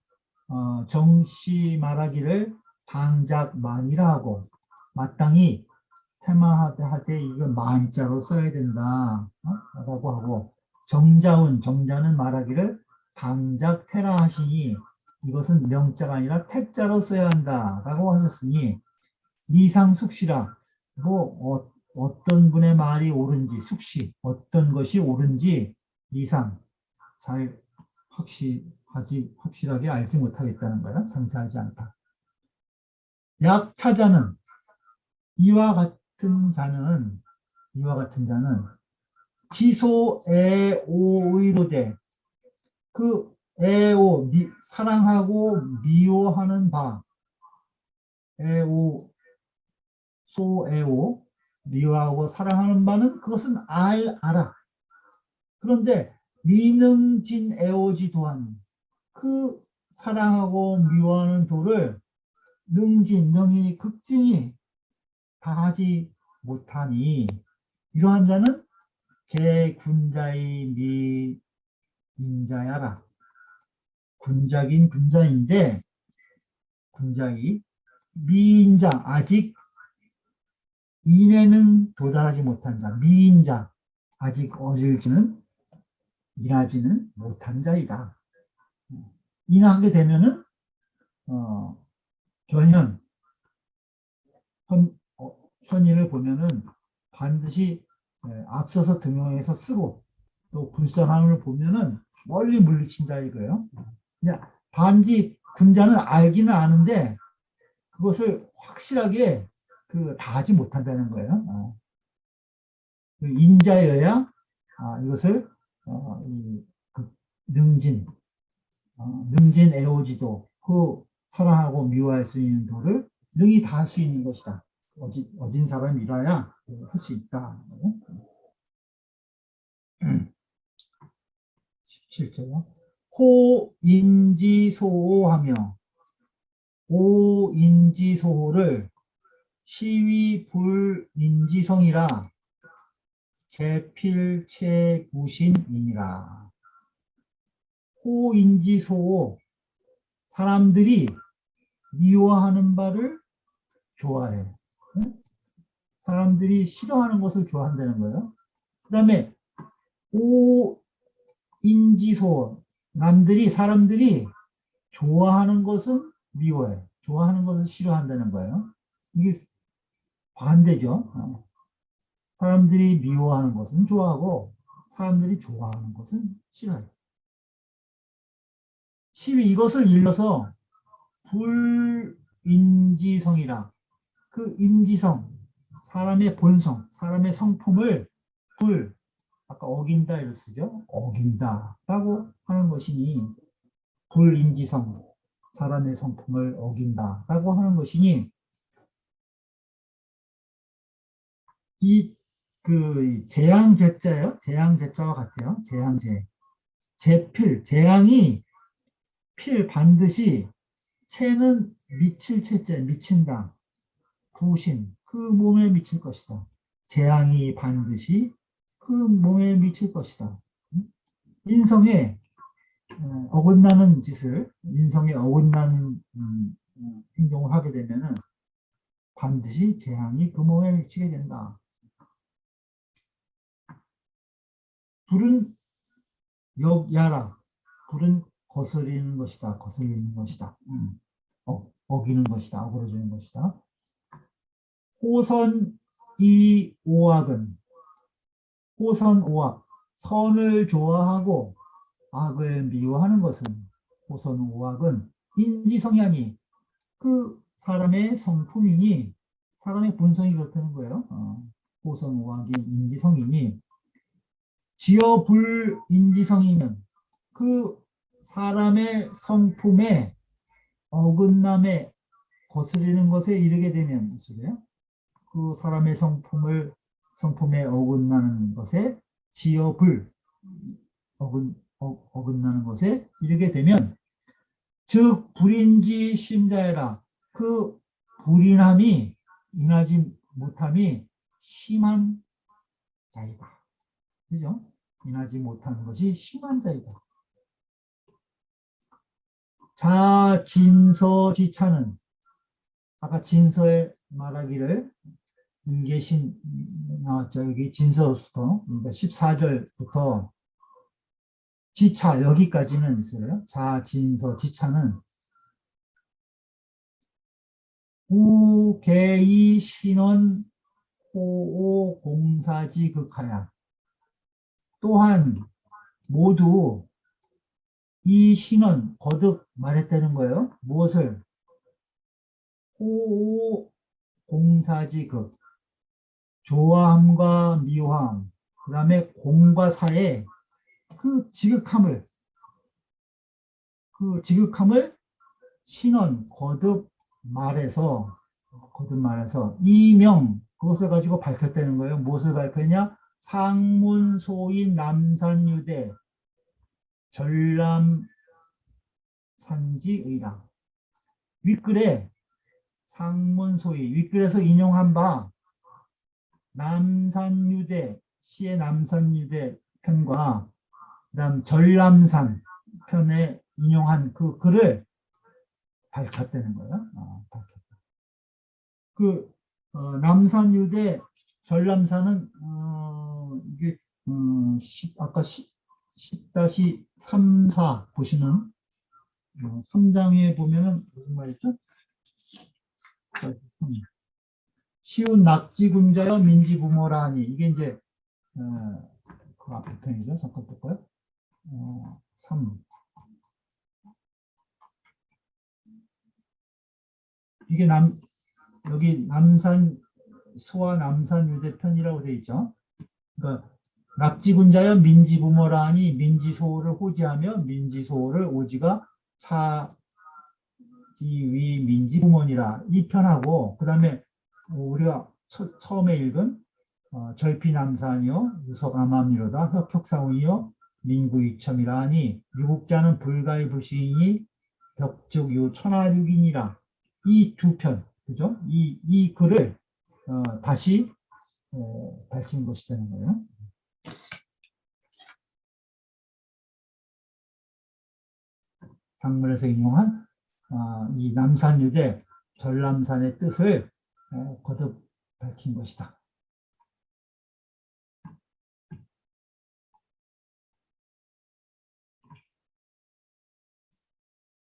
정시 말하기를 방작만이라 하고 마땅히 태만할 때 이걸 만자로 써야 된다 라고 하고 정자는 말하기를 방작태라 하시니 이것은 명자가 아니라 태자로 써야 한다 라고 하셨으니 미상숙시라 어떤 분의 말이 옳은지 숙시 어떤 것이 옳은지 미상 잘 확실하게 알지 못하겠다는 거야. 상세하지 않다. 약차자는 이와 같은 자는 지소애오의로되 그 애오 사랑하고 미워하는 바 애오 소애오 미워하고 사랑하는 바는 그것은 알아. 그런데 미능진 애오지 도하는 그 사랑하고 미워하는 도를 능히 극진히 다하지 못하니 이러한 자는 개군자의 미인자야라. 군자긴 군자인데 군자의 미인자 아직 인에는 도달하지 못한 자 미인자 아직 인하지는 못한 자이다. 인하게 되면은 현인을 보면은 반드시 앞서서 등용해서 쓰고 또 불선함을 보면은 멀리 물리친다 이거예요. 그냥 단지 군자는 알기는 아는데 그것을 확실하게 다 하지 못한다는 거예요. 인자여야 이것을 능진 애오지도 그 사랑하고 미워할 수 있는 도를 능히 다 할 수 있는 것이다. 어진 사람이라야 할 수 있다. 실제로 호인지소호하며 오인지소호를 시위불인지성이라 제필체부신이니라. 호인지소호 사람들이 미워하는 바를 좋아해. 응? 사람들이 싫어하는 것을 좋아한다는 거예요. 그 다음에 오인지소 사람들이 좋아하는 것은 미워해. 좋아하는 것을 싫어한다는 거예요. 이게 반대죠. 사람들이 미워하는 것은 좋아하고 사람들이 좋아하는 것은 싫어해. 12. 이것을 일러서 불인지성이라. 그 인지성, 사람의 본성, 사람의 성품을 아까 어긴다 이렇게 쓰죠. 어긴다라고 하는 것이니 불인지성, 사람의 성품을 어긴다라고 하는 것이니 이 그 재앙제자예요. 재앙제자와 같아요. 재앙제. 재앙이 반드시 체는 미칠 체자, 미친다. 부신, 그 몸에 미칠 것이다. 재앙이 반드시 그 몸에 미칠 것이다. 인성에 어긋나는 짓을, 인성에 어긋나는 행동을 하게 되면은 반드시 재앙이 그 몸에 미치게 된다. 불은 역야라. 불은 거스리는 것이다. 거슬리는 것이다. 어기는 것이다. 어그러지는 것이다. 호선이오악은 호선오악. 선을 좋아하고 악을 미워하는 것은 호선오악은 인지성향이 그 사람의 성품이니 사람의 본성이 그렇다는 거예요. 호선오악이 인지성이니 지어불인지성이면 그 사람의 성품에 어긋남에 거스르는 것에 이르게 되면 그 사람의 성품에 어긋나는 것에 어긋나는 것에 이르게 되면 즉 불인지 심자해라. 그 불인함이 인하지 못함이 심한 자이다. 그죠? 인하지 못하는 것이 심한 자이다. 자진서지차는 아까 진서에 말하기를 인계신 나왔죠. 여기 진서부터 그러니까 14절부터 지차 여기까지는 있어요. 자진서지차는 우계이 신원 호오 공사지 극하야. 또한 모두 이 신원 거듭 말했다는 거예요. 무엇을? 호오 공사지 극. 좋아함과 미워함, 그 다음에 공과 사의 그 지극함을 신원 거듭 말해서 이명 그것을 가지고 밝혔다는 거예요. 무엇을 밝혔냐? 상문소인 남산유대 전람산지의라. 윗글에 상문소위 윗글에서 인용한 바 남산유대 시의 남산유대 편과 그다음 전람산 편에 인용한 그 글을 밝혔다는 거예요. 밝혔다. 남산유대 전람산은 이게 아까 10-34 보시는 3장에 보면은 무슨 말이죠? 시운 낙지군자여 민지부모라 하니 이게 이제 그 앞에 편이죠. 잠깐 볼까요? 3 이게 여기 남산 소와 남산 유대편이라고 되어 있죠. 그러니까 낙지군자여 민지부모라 하니 민지소를 호지하며 민지소를 오지가 차지위 민지부모니라 이 편하고 그 다음에 우리가 처음에 읽은 절피남산이요 유석암암이로다 흑혁사운이요 민구이첨이라 하니 유국자는 불가의불시이니 벽즉 천하육이니라 이 두 편 그죠? 이 글을 다시 밝힌 것이라는 거예요. 상물에서 인용한 이 남산유대 전람산의 뜻을 거듭 밝힌 것이다.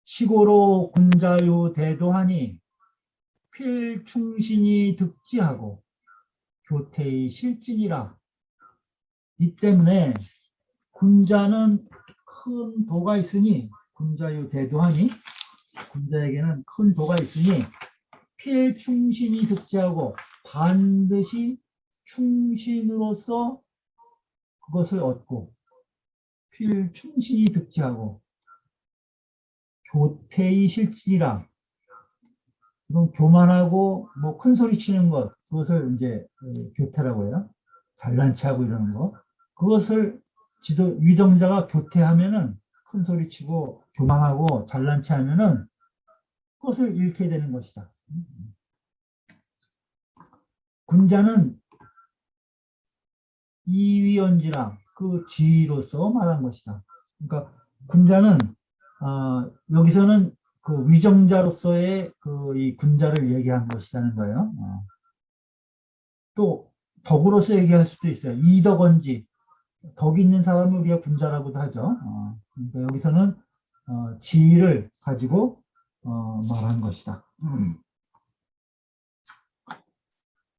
시고로 군자유 대도하니 필충신이 득지하고 교태의 실진이라. 이 때문에 군자는 큰 도가 있으니, 군자유 대도하니 군자에게는 큰 도가 있으니 필충신이 득지하고 반드시 충신으로서 그것을 얻고, 필충신이 득지하고 교태의 실진이라. 이건 교만하고 뭐 큰 소리 치는 것, 그것을 이제 교태라고 해요. 잘난 체하고 이러는 거. 그것을 위정자가 교태하면은, 큰 소리 치고 교만하고 잘난 체하면은 그것을 잃게 되는 것이다. 군자는 이위원지라, 그 지위로서 말한 것이다. 그러니까 군자는 여기서는 그 위정자로서의 이 군자를 얘기한 것이라는 거예요. 또 덕으로서 얘기할 수도 있어요. 이덕언지, 덕이 있는 사람을 우리가 군자라고도 하죠. 그러니까 여기서는 지위를 가지고 말한 것이다.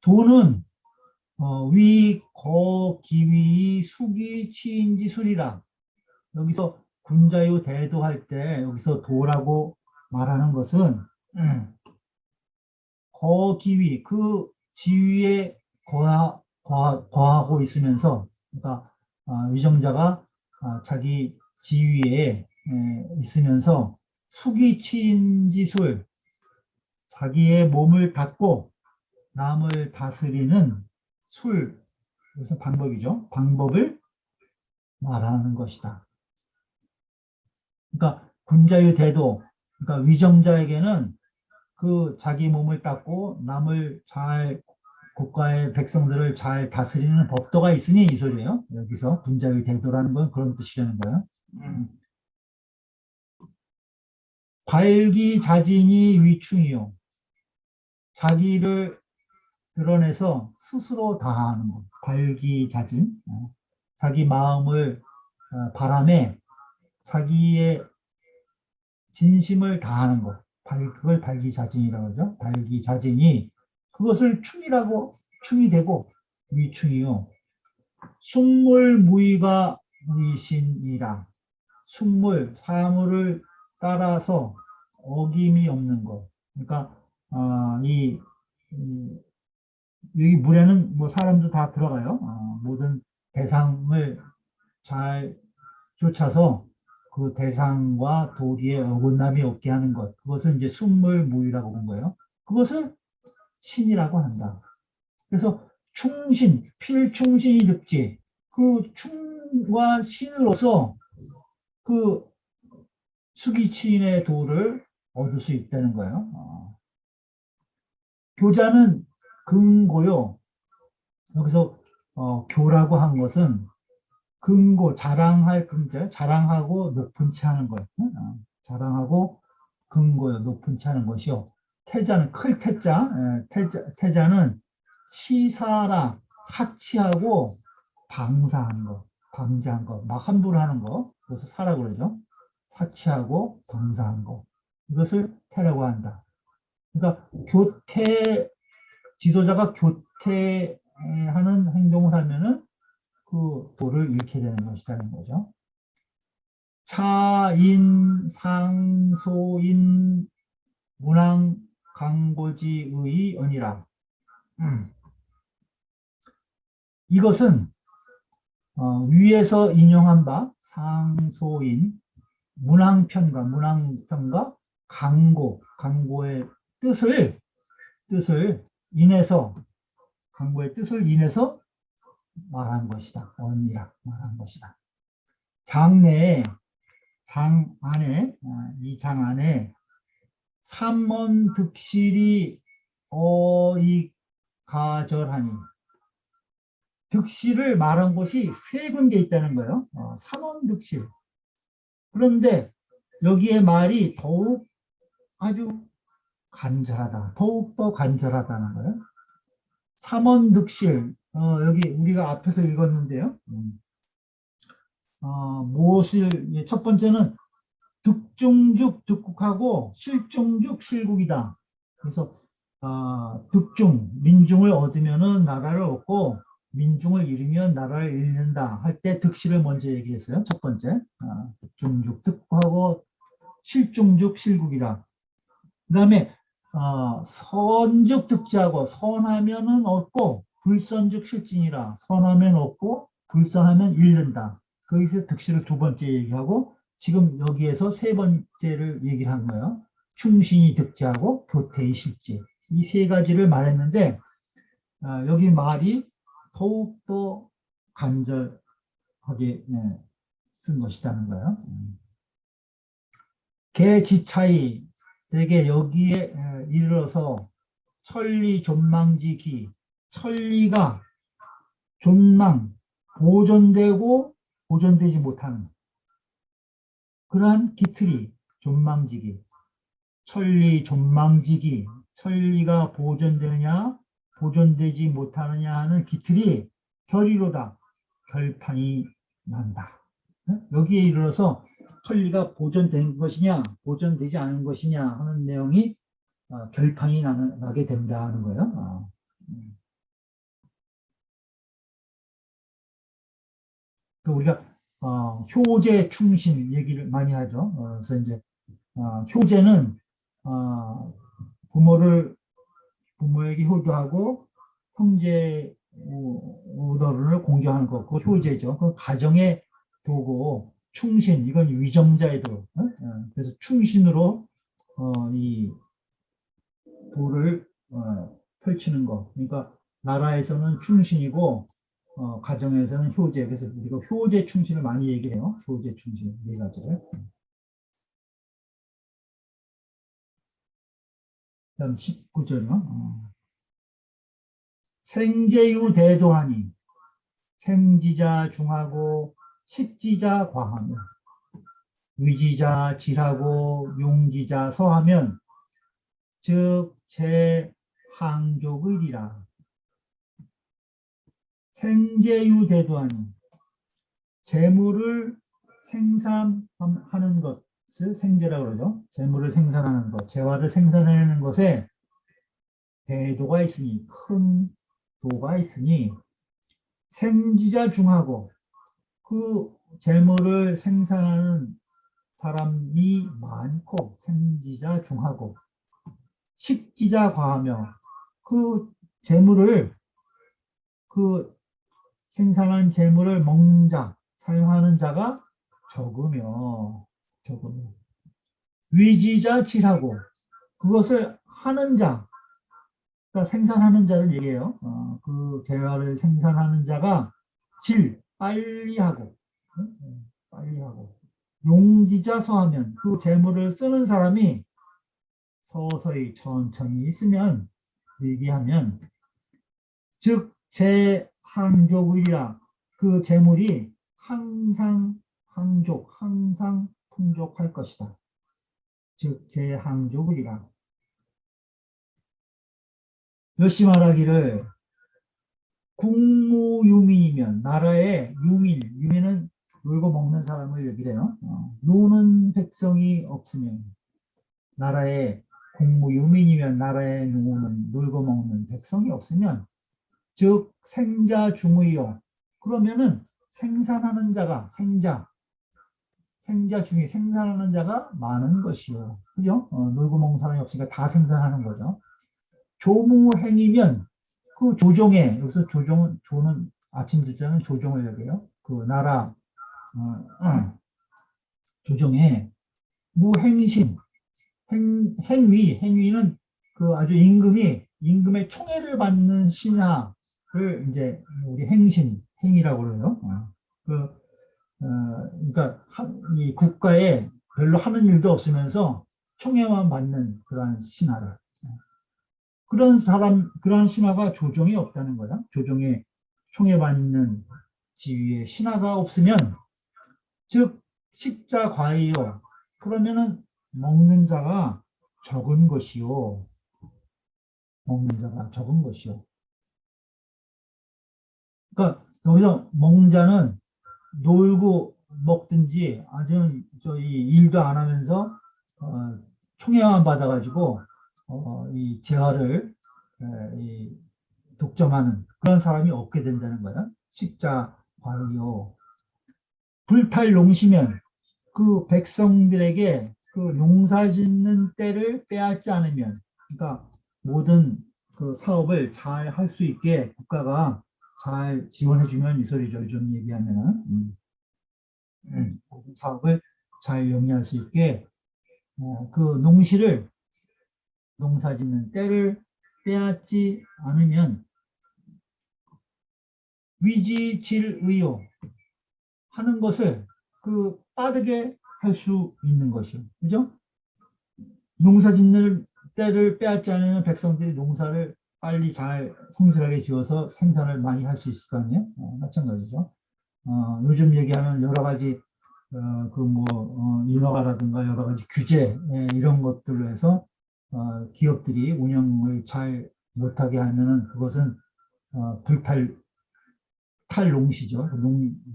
도는 위, 거, 기위, 수기, 치인지, 술이라. 여기서 군자유 대도할 때 여기서 도라고 말하는 것은 거기위, 그 지위에 거하고 있으면서, 그러니까 위정자가 자기 지위에 있으면서 수기치인지술, 자기의 몸을 닫고 남을 다스리는 술, 이것은 방법이죠. 방법을 말하는 것이다. 그러니까 군자유 대도, 그러니까 위정자에게는 그 자기 몸을 닦고 남을 잘, 국가의 백성들을 잘 다스리는 법도가 있으니 이 소리예요. 여기서 군자유 대도라는 건 그런 뜻이라는 거예요. 발기자진이 위충이요. 자기를 드러내서 스스로 다하는 것. 발기자진. 자기 마음을 바람에 자기의 진심을 다하는 것. 그걸 발기자진이라고 하죠. 발기자진이 그것을 충이 되고 위충이요. 숙물무의가 무의신이라. 숙물, 사물을 따라서 어김이 없는 것. 그러니까 여기 물에는 뭐 사람도 다 들어가요. 모든 대상을 잘 쫓아서 그 대상과 도리에 어긋남이 없게 하는 것. 그것은 이제 숙물무의라고 본 거예요. 그것을 신이라고 한다. 그래서 충신, 필충신이 득지. 그 충과 신으로서 그 수기치인의 도를 얻을 수 있다는 거예요. 교자는 근고요. 여기서 교라고 한 것은 근고, 자랑할 근자, 자랑하고 높은 채 하는 것. 자랑하고 근고요, 높은 채 하는 것이요. 태자는 클 태자, 태자는 치사라, 사치하고 방사한 거, 방자한 거, 막 함부로 하는 거, 그래서 사라고 그러죠. 사치하고 방사한 거, 이것을 태라고 한다. 그러니까 지도자가 교태하는 행동을 하면은 그 도를 잃게 되는 것이라는 거죠. 차인, 상소인, 문왕, 강고지의 언이라. 이것은 위에서 인용한 바 상소인, 문왕편과 강고의 뜻을 인해서, 강고의 뜻을 인해서 말한 것이다. 언이라 말한 것이다. 장 안에, 이 장 안에 삼원득실이 어이가절하니, 득실을 말한 것이 세 군데 있다는 거예요. 삼원득실. 그런데 여기에 말이 더욱 아주 간절하다. 더욱더 간절하다는 거예요. 삼원득실. 여기 우리가 앞에서 읽었는데요. 무엇을, 첫 번째는 득중죽 득국하고 실중죽 실국이다. 그래서 득중, 민중을 얻으면은 나라를 얻고 민중을 잃으면 나라를 잃는다 할 때 득실을 먼저 얘기했어요. 첫 번째. 득중죽 득국하고 실중죽 실국이다. 그 다음에 선즉 득지하고 선하면은 얻고 불선즉 실진이라. 선하면 얻고 불선하면 잃는다. 거기서 득실을 두 번째 얘기하고 지금 여기에서 세 번째를 얘기를 한 거예요. 충신이 득지하고 교태의 실지. 이 세 가지를 말했는데 여기 말이 더욱더 간절하게 쓴 것이라는 거예요. 개지차이 되게 여기에 이르러서 천리 존망지기, 천리가 존망, 보존되고 보존되지 못하는 그러한 기틀이 존망지기, 천리 존망지기, 천리가 보존되느냐 보존되지 못하느냐 하는 기틀이 결의로다, 결판이 난다. 여기에 이르러서 천리가 보존된 것이냐 보존되지 않은 것이냐 하는 내용이 결판이 나게 된다 하는 거예요. 우리가 효제 충신 얘기를 많이 하죠. 그래서 이제 효제는 부모에게 효도하고 형제 우더를 공경하는 것, 그 효제죠. 그 가정의 도고 충신, 이건 위정자의 도. 그래서 충신으로 이 도를 펼치는 것. 그러니까 나라에서는 충신이고 가정에서는 효제. 그래서 우리가 효제 충신을 많이 얘기해요. 효제 충신 네 가지를. 다음 19절이요. 생제유 대도하니 생지자 중하고 식지자 과하며 위지자 질하고 용지자 서하면 즉 제항족의리라. 생제유 대도하니 재물을 생산하는 것을 생제라고 그러죠. 재물을 생산하는 것, 재화를 생산하는 것에 대도가 있으니, 큰 도가 있으니 생지자 중하고 그 재물을 생산하는 사람이 많고 생지자 중하고 식지자 과하며 그 재물을 생산한 재물을 먹는 자, 사용하는 자가 적으며 위지자 질하고 그것을 하는 자, 그러니까 생산하는 자를 얘기해요. 그 재화를 생산하는 자가 빨리 하고 용지자 서하면 그 재물을 쓰는 사람이 서서히 천천히 있으면 얘기하면 즉 제항족이라. 그 재물이 항상 풍족할 것이다. 즉 제항족이라. 몇시 말하기를 국무유민이면 나라의 유민은 놀고 먹는 사람을 얘기해요. 노는 백성이 없으면 나라의 국무유민이면 나라의 노는 놀고 먹는 백성이 없으면 즉 생자 중의요. 그러면은 생산하는 자가 생자 중에 생산하는 자가 많은 것이요. 그죠? 놀고 먹는 사람이 없으니까 다 생산하는 거죠. 조무행이면 그 조정에, 여기서 조는 아침 주자는 조정을 얘기해요. 그 나라 조정에 무행신, 행위는 그 아주 임금의 총애를 받는 신하를 이제 우리 행이라고 그래요. 그러니까 이 국가에 별로 하는 일도 없으면서 총애만 받는 그러한 신하를. 그런 신하가 조정에 없다는 거야. 조정에 총애받는 지위에 신하가 없으면, 즉, 식자 과이요. 그러면은 먹는 자가 적은 것이요. 먹는 자가 적은 것이요. 그러니까 여기서 먹는 자는 놀고 먹든지 아주 저희 일도 안 하면서 총애만 받아가지고 이 재화를 이 독점하는 그런 사람이 없게 된다는 거야. 십자가요. 불탈농시면 그 백성들에게 그 농사 짓는 때를 빼앗지 않으면, 그러니까 모든 그 사업을 잘 할 수 있게 국가가 잘 지원해주면 이 소리죠. 좀 얘기하면은. 모든 사업을 잘 영위할 수 있게 그 농시를 농사 짓는 때를 빼앗지 않으면 위지질의요 하는 것을 그 빠르게 할 수 있는 것이요. 그죠? 농사 짓는 때를 빼앗지 않으면 백성들이 농사를 빨리 잘 성실하게 지어서 생산을 많이 할 수 있을 거 아니에요? 마찬가지죠. 요즘 얘기하는 여러 가지 인허가라든가 여러 가지 규제 이런 것들로 해서 기업들이 운영을 잘 못하게 하면은 그것은 탈농시죠.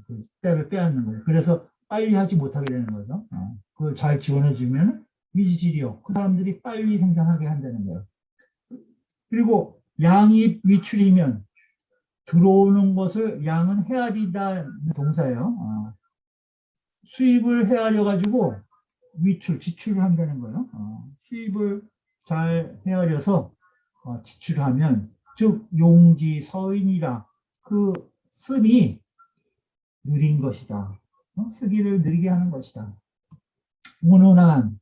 그 때를 빼앗는 거예요. 그래서 빨리 하지 못하게 되는 거죠. 그걸 잘 지원해주면 위지질이요. 그 사람들이 빨리 생산하게 한다는 거예요. 그리고 양이 위출이면 들어오는 것을 양은 헤아리다는 동사예요. 수입을 헤아려 가지고 지출을 한다는 거예요. 수입을 잘 헤아려서 지출하면 즉 용지 서인이라 그 씀이 느린 것이다. 쓰기를 느리게 하는 것이다. 운운한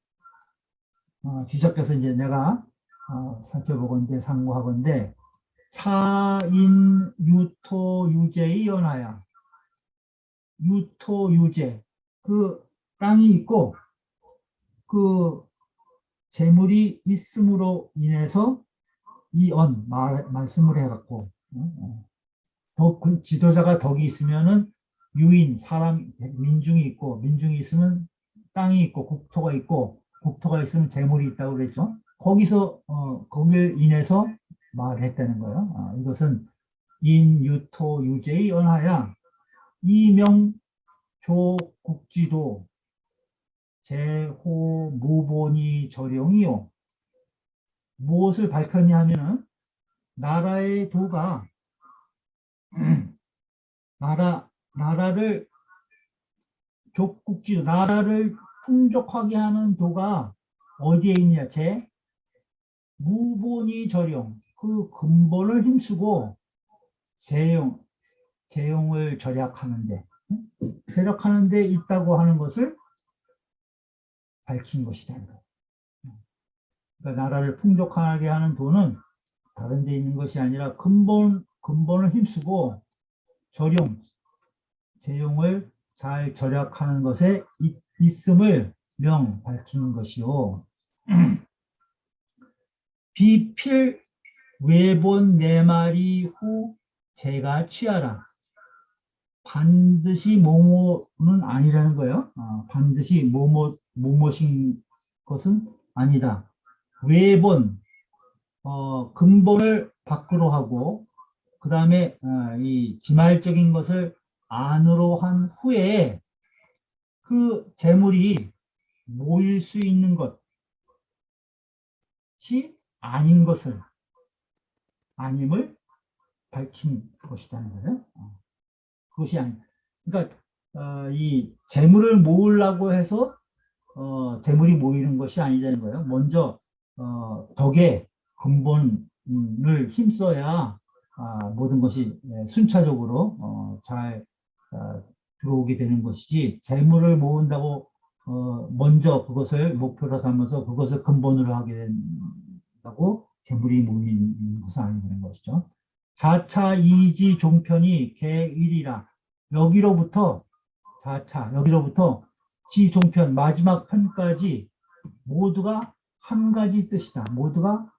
주석께서 이제 내가 살펴보건대 상고하건대 차인 유토 유제의 연하야. 유토 유제 그 땅이 있고 그 재물이 있음으로 인해서 말씀을 해갖고 그 지도자가 덕이 있으면은 유인 사람 민중이 있고 민중이 있으면 땅이 있고 국토가 있고 국토가 있으면 재물이 있다고 그랬죠. 거기서 거기를 인해서 말을 했다는 거예요. 이것은 인유토 유제의 언하야 이명 조국지도 제호 무본이 절용이요. 무엇을 밝혔냐 하면은 나라의 도가 나라를 족국지도 나라를 풍족하게 하는 도가 어디에 있냐? 무본이 절용 그 근본을 힘쓰고 재용을 절약하는데 있다고 하는 것을 밝힌 것이다. 그러니까 나라를 풍족하게 하는 도는 다른 데 있는 것이 아니라 근본을 힘쓰고 재용을 잘 절약하는 것에 있음을 밝히는 것이요. 비필 외본 네 마리 후 제가 취하라. 반드시 뭐뭐는 아니라는 거예요. 반드시 뭐뭐신 것은 아니다. 외본, 근본을 밖으로 하고, 그 다음에 이 지말적인 것을 안으로 한 후에 그 재물이 모일 수 있는 것이 아닌 것을, 아님을 밝힌 것이라는 거예요. 그것이 그러니까 이 재물을 모으려고 해서 재물이 모이는 것이 아니라는 거예요. 먼저 덕의 근본을 힘써야 모든 것이 순차적으로 잘 들어오게 되는 것이지 재물을 모은다고 먼저 그것을 목표로 삼아서 그것을 근본으로 하게 된다고 재물이 모이는 것은 아니라는 것이죠. 4차 이지 종편이 개1이라 여기로부터 지종편 마지막 편까지 모두가 한 가지 뜻이다. 모두가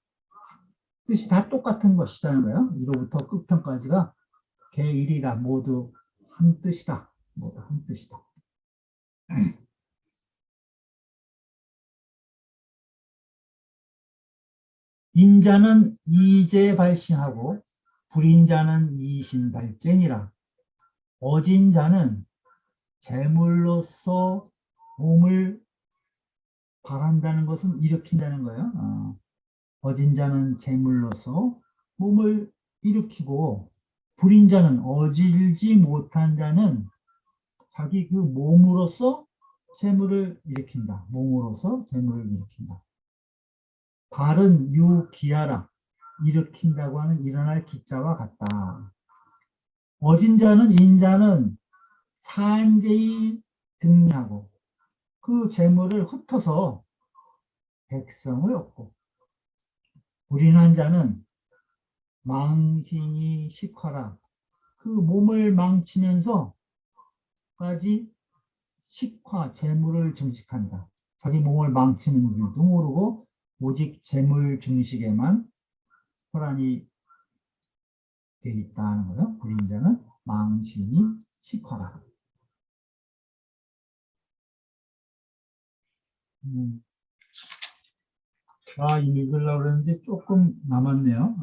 뜻이 다 똑같은 것이라는 거예요. 이로부터 끝편까지가 개1이라 모두 한 뜻이다. 모두 한 뜻이다. 인자는 이제 발신하고 불인자는 이신발전이라. 어진 자는 재물로서 몸을 바란다는 것은 일으킨다는 거예요. 어진 자는 재물로서 몸을 일으키고 불인 자는 어질지 못한 자는 자기 그 몸으로서 재물을 일으킨다. 몸으로서 재물을 일으킨다. 발은 유기하라. 일으킨다고 하는 일어날 기자와 같다. 어진 자는 인자는 산재히 등리하고 그 재물을 흩어서 백성을 얻고 불인한 자는 망신이 식화라. 그 몸을 망치면서까지 식화, 재물을 증식한다. 자기 몸을 망치는 일도 모르고 오직 재물 증식에만 혈안이 되어 있다는 거예요. 불인자는 망신이 식화라. 읽으려고 그랬는데 조금 남았네요.